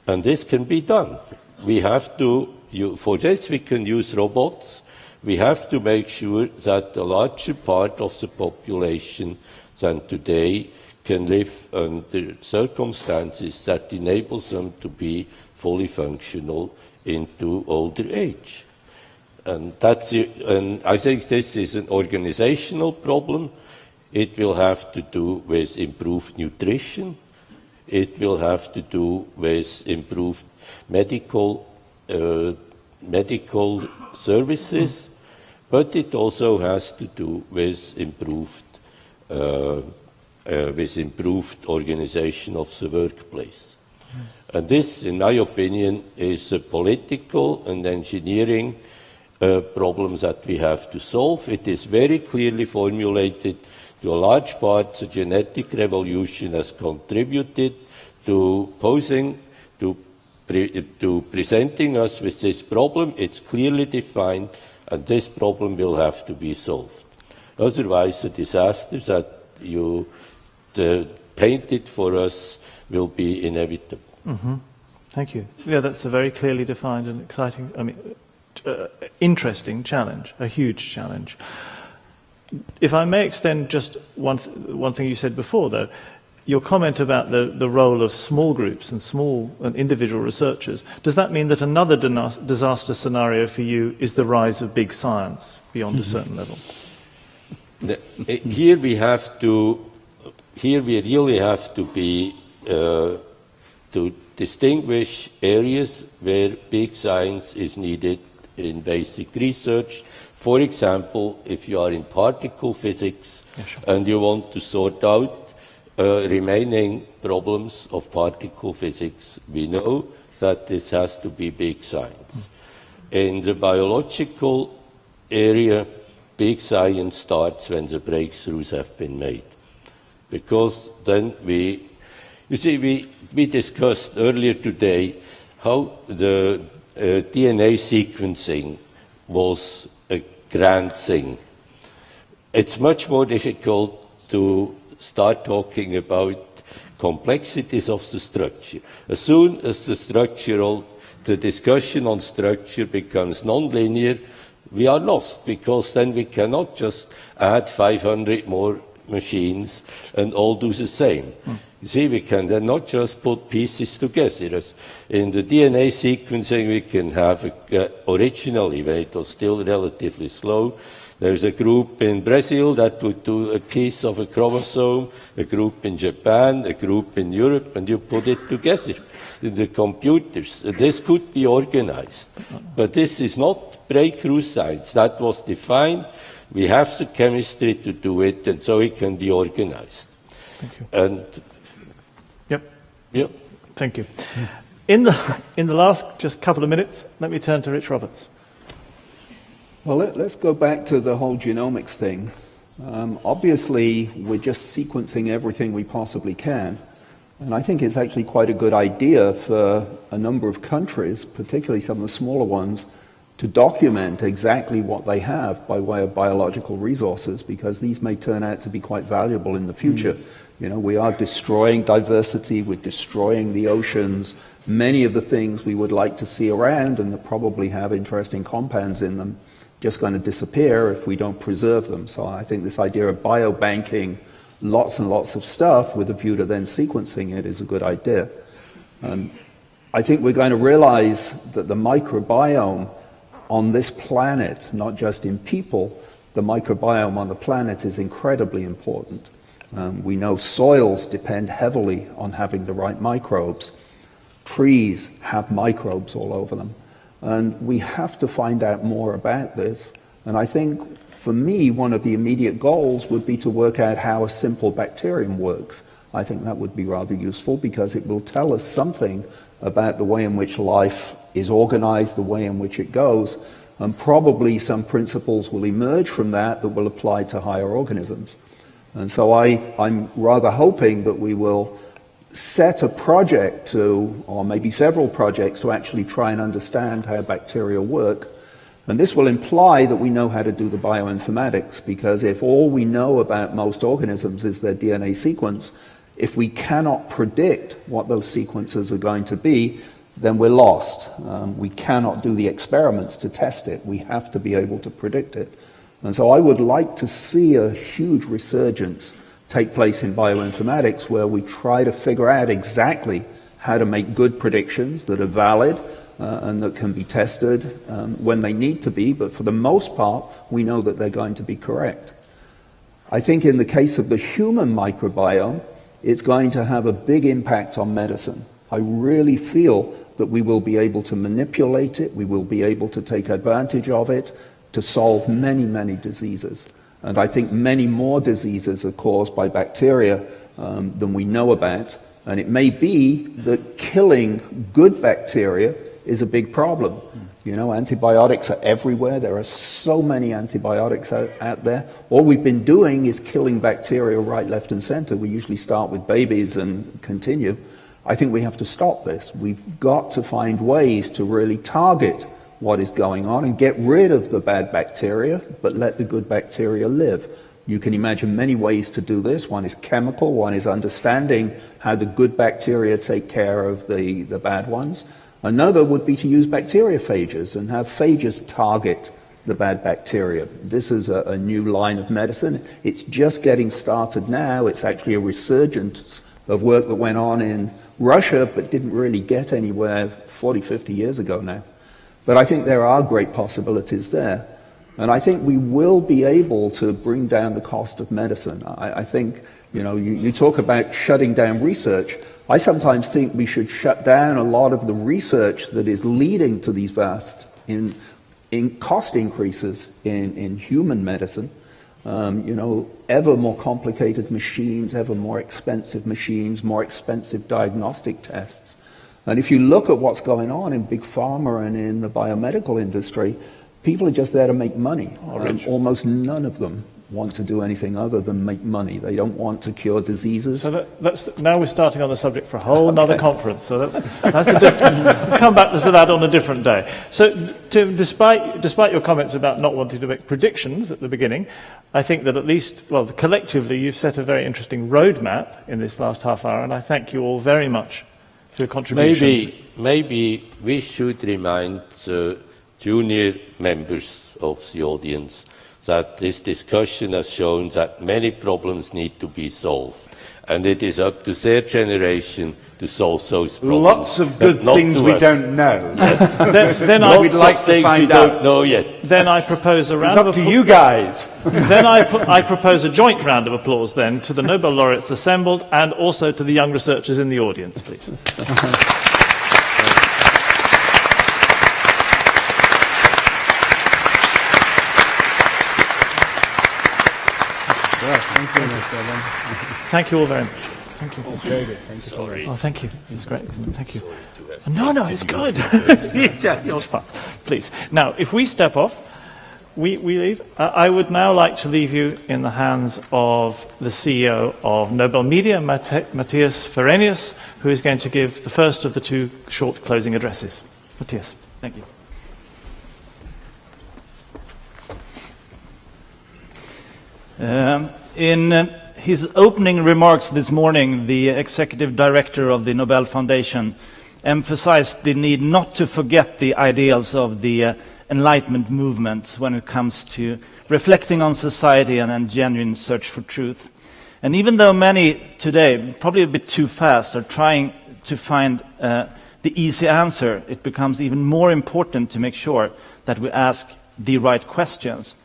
And this can be done. We have to, for this we can use robots. We have to make sure that a larger part of the population than today can live under circumstances that enables them to be fully functional into older age. And I think this is an organizational problem. It will have to do with improved nutrition. It will have to do with improved medical services, but it also has to do with improved organization of the workplace. And this, in my opinion, is a political and engineering problem that we have to solve. It is very clearly formulated. To a large part, the genetic revolution has contributed to presenting us with this problem. It's clearly defined, and this problem will have to be solved. Otherwise, the disasters that you painted for us will be inevitable. Mm-hmm. Thank you. Yeah, that's a very clearly defined and exciting, interesting challenge, a huge challenge. If I may extend just one thing you said before, though, your comment about the role of small groups and small and individual researchers, does that mean that another disaster scenario for you is the rise of big science beyond a certain level? Here we really have to be to distinguish areas where big science is needed in basic research. For example, if you are in particle physics and you want to sort out remaining problems of particle physics, we know that this has to be big science. In the biological area, big science starts when the breakthroughs have been made. Because then we discussed earlier today how the DNA sequencing was a grand thing. It's much more difficult to start talking about complexities of the structure. As soon as the discussion on structure becomes nonlinear, we are lost, because then we cannot just add 500 more machines and all do the same. You see, we can then not just put pieces together. In the DNA sequencing, we can have, originally, when it was still relatively slow, there's a group in Brazil that would do a piece of a chromosome, a group in Japan, a group in Europe, and you put it together in the computers. This could be organized. But this is not breakthrough science. That was defined. We have the chemistry to do it, and so it can be organized. Thank you. And Yep. Thank you. In the last just couple of minutes, let me turn to Rich Roberts. Well, let's go back to the whole genomics thing. Obviously, we're just sequencing everything we possibly can. And I think it's actually quite a good idea for a number of countries, particularly some of the smaller ones, to document exactly what they have by way of biological resources, because these may turn out to be quite valuable in the future. You know, we are destroying diversity, we're destroying the oceans, many of the things we would like to see around and that probably have interesting compounds in them just going to disappear if we don't preserve them. So I think this idea of biobanking lots and lots of stuff with a view to then sequencing it is a good idea. I think we're going to realize that the microbiome on this planet, not just in people, the microbiome on the planet is incredibly important. We know soils depend heavily on having the right microbes. Trees have microbes all over them. And we have to find out more about this. And I think, for me, one of the immediate goals would be to work out how a simple bacterium works. I think that would be rather useful, because it will tell us something about the way in which life is organized, the way in which it goes, and probably some principles will emerge from that that will apply to higher organisms. And so I'm rather hoping that we will set a project to, or maybe several projects, to actually try and understand how bacteria work. And this will imply that we know how to do the bioinformatics, because if all we know about most organisms is their DNA sequence, If we cannot predict what those sequences are going to be, then we're lost. We cannot do the experiments to test it. We have to be able to predict it. And so I would like to see a huge resurgence take place in bioinformatics where we try to figure out exactly how to make good predictions that are valid and that can be tested when they need to be, but for the most part, we know that they're going to be correct. I think in the case of the human microbiome, it's going to have a big impact on medicine. I really feel that we will be able to manipulate it, we will be able to take advantage of it to solve many, many diseases. And I think many more diseases are caused by bacteria than we know about. And it may be that killing good bacteria is a big problem. You know, antibiotics are everywhere. There are so many antibiotics out there. All we've been doing is killing bacteria right, left, and center. We usually start with babies and continue. I think we have to stop this. We've got to find ways to really target what is going on and get rid of the bad bacteria, but let the good bacteria live. You can imagine many ways to do this. One is chemical, one is understanding how the good bacteria take care of the bad ones. Another would be to use bacteriophages and have phages target the bad bacteria. This is a new line of medicine. It's just getting started now. It's actually a resurgence of work that went on in Russia but didn't really get anywhere 40, 50 years ago now. But I think there are great possibilities there. And I think we will be able to bring down the cost of medicine. I think, you know, you talk about shutting down research. I sometimes think we should shut down a lot of the research that is leading to these vast in cost increases in human medicine. You know, ever more complicated machines, ever more expensive machines, more expensive diagnostic tests. And if you look at what's going on in big pharma and in the biomedical industry, people are just there to make money. Almost none of them want to do anything other than make money. They don't want to cure diseases. So now we're starting on the subject for a whole other conference. So that's a different. We'll come back to that on a different day. So, Tim, despite your comments about not wanting to make predictions at the beginning, I think that at least, well, collectively, you've set a very interesting roadmap in this last half hour, and I thank you all very much for your contributions. Maybe we should remind junior members of the audience that this discussion has shown that many problems need to be solved. And it is up to their generation to solve those problems. Lots of good things we don't know. Then I would like to find out. Don't know yet. Then I propose a round of applause. It's up to you guys. Then I propose a joint round of applause then to the Nobel laureates assembled and also to the young researchers in the audience, please. Thank you all very much. Thank you. Very good. Thank you. Sorry. Oh, thank you. It's great. Thank you. No, it's good. It's fun. Please. Now, if we step off, we leave. I would now like to leave you in the hands of the CEO of Nobel Media, Matthias Ferenius, who is going to give the first of the two short closing addresses. Matthias, thank you. In his opening remarks this morning, the executive director of the Nobel Foundation emphasized the need not to forget the ideals of the Enlightenment movement when it comes to reflecting on society and a genuine search for truth. And even though many today, probably a bit too fast, are trying to find the easy answer, it becomes even more important to make sure that we ask the right questions.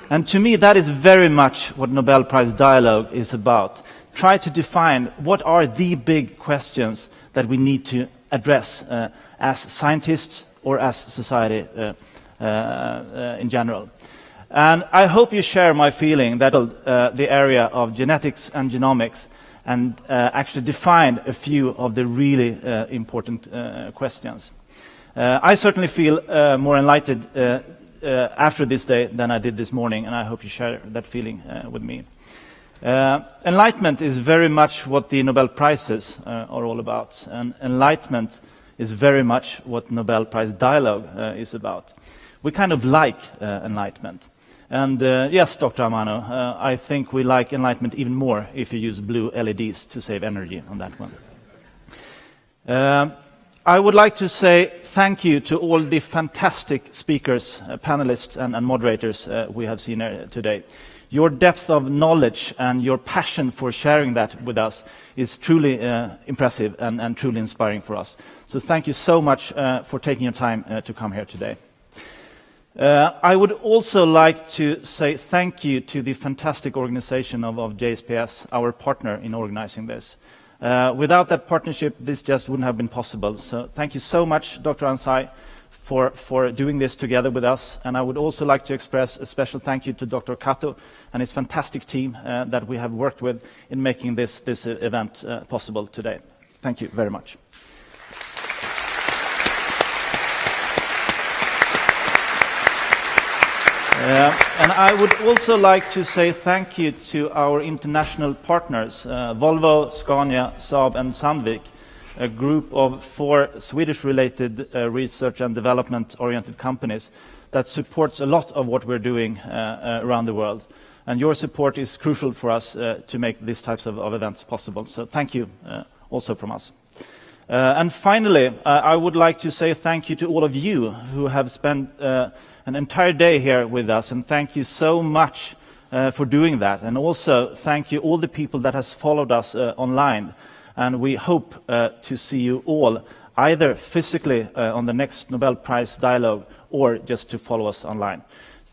And to me, that is very much what Nobel Prize Dialogue is about. Try to define what are the big questions that we need to address as scientists or as society in general. And I hope you share my feeling that the area of genetics and genomics and actually define a few of the really important questions. I certainly feel more enlightened after this day than I did this morning, and I hope you share that feeling with me. Enlightenment is very much what the Nobel Prizes are all about, and enlightenment is very much what Nobel Prize Dialogue is about. We kind of like enlightenment. And yes, Dr. Amano, I think we like enlightenment even more if you use blue LEDs to save energy on that one. I would like to say thank you to all the fantastic speakers, panelists, and moderators we have seen here today. Your depth of knowledge and your passion for sharing that with us is truly impressive and truly inspiring for us. So thank you so much for taking your time to come here today. I would also like to say thank you to the fantastic organization of JSPS, our partner in organizing this. Without that partnership, this just wouldn't have been possible. So thank you so much, Dr. Anzai, for doing this together with us. And I would also like to express a special thank you to Dr. Kato and his fantastic team that we have worked with in making this event possible today. Thank you very much. And I would also like to say thank you to our international partners, Volvo, Scania, Saab and Sandvik, a group of 4 Swedish-related research and development-oriented companies that supports a lot of what we're doing around the world. And your support is crucial for us to make these types of events possible. So thank you also from us. And finally, I would like to say thank you to all of you who have spent an entire day here with us, and thank you so much for doing that. And also thank you all the people that has followed us online. And we hope to see you all either physically on the next Nobel Prize dialogue or just to follow us online.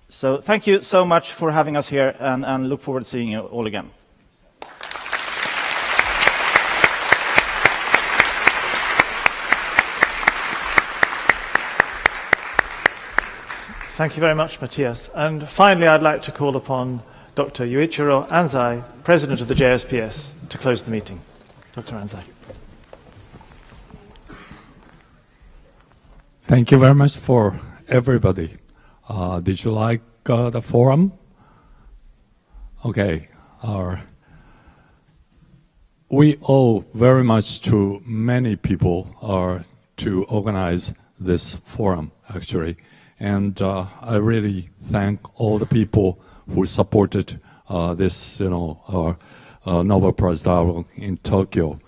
So thank you so much for having us here, and look forward to seeing you all again. Thank you very much, Matthias. And finally, I'd like to call upon Dr. Yuichiro Anzai, President of the JSPS, to close the meeting. Dr. Anzai. Thank you very much for everybody. Did you like the forum? Okay. We owe very much to many people to organize this forum, actually. And I really thank all the people who supported this, Nobel Prize dialogue in Tokyo.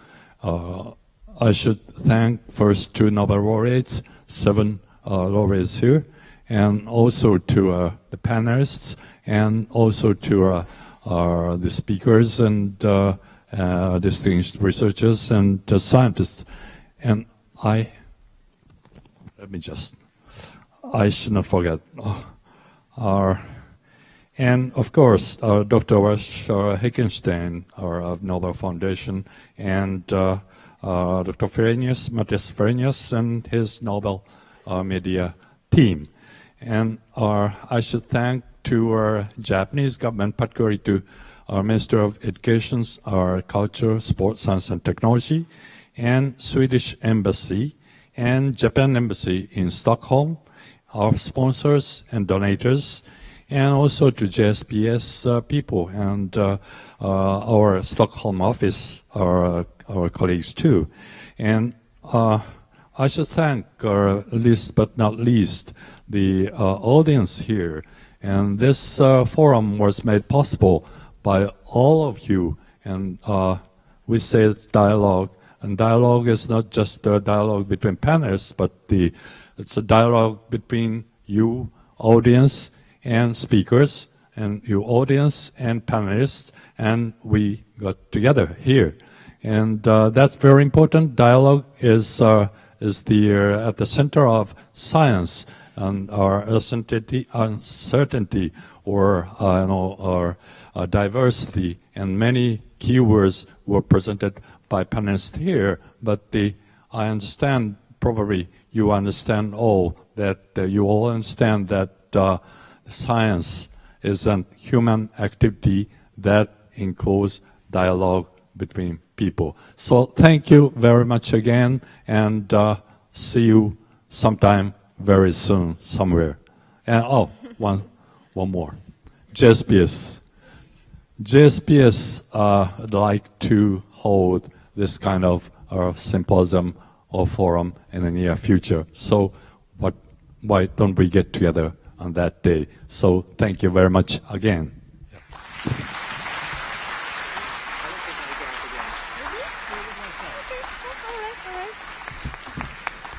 I should thank first to Nobel laureates, 7 laureates here, and also to the panelists, and also to the speakers and distinguished researchers and scientists. And I should not forget. And of course, Dr. Wash Hickenstein, of Nobel Foundation, and Dr. Matthias Frenius and his Nobel Media team. And I should thank to our Japanese government, particularly to our Minister of Education, our Culture, Sports, Science and Technology, and Swedish Embassy, and Japan Embassy in Stockholm, our sponsors and donators, and also to JSPS people and our Stockholm office, our colleagues too. And I should thank, least but not least, the audience here. And this forum was made possible by all of you. And we say it's dialogue. And dialogue is not just a dialogue between panelists, but it's a dialogue between you, audience, and speakers, and you, audience, and panelists, and we got together here. And that's very important. Dialogue is at the center of science, and our uncertainty or diversity, and many keywords were presented by panelists here, but I understand, probably you understand all, that you all understand that science is a human activity that includes dialogue between people. So thank you very much again, and see you sometime very soon somewhere. And one more. JSPS. JSPS would like to hold this kind of symposium or forum in the near future. So why don't we get together on that day. So thank you very much again.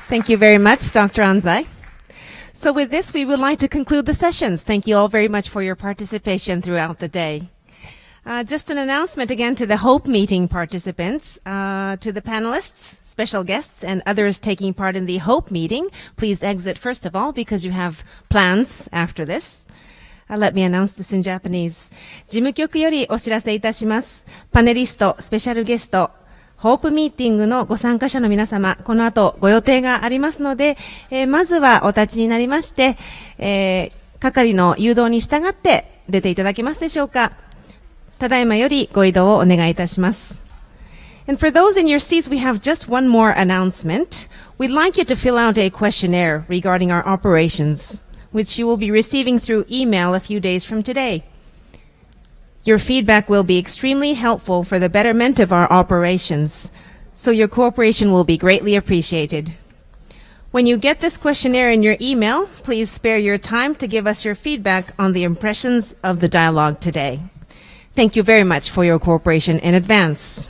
Thank you very much, Dr. Anzai. So with this, we would like to conclude the sessions. Thank you all very much for your participation throughout the day. Just an announcement again to the HOPE meeting participants, to the panelists, special guests, and others taking part in the HOPE meeting. Please exit first of all because you have plans after this. Let me announce this in Japanese. 事務局よりお知らせいたします。パネリスト、スペシャルゲスト、ホープミーティングのご参加者の皆様、この後ご予定がありますので、まずはお立ちになりまして、係の誘導に従って出ていただけますでしょうか。ただいまよりご移動をお願いいたします。And for those in your seats, we have just one more announcement. We'd like you to fill out a questionnaire regarding our operations, which you will be receiving through email a few days from today. Your feedback will be extremely helpful for the betterment of our operations, so your cooperation will be greatly appreciated. When you get this questionnaire in your email, please spare your time to give us your feedback on the impressions of the dialogue today. Thank you very much for your cooperation in advance.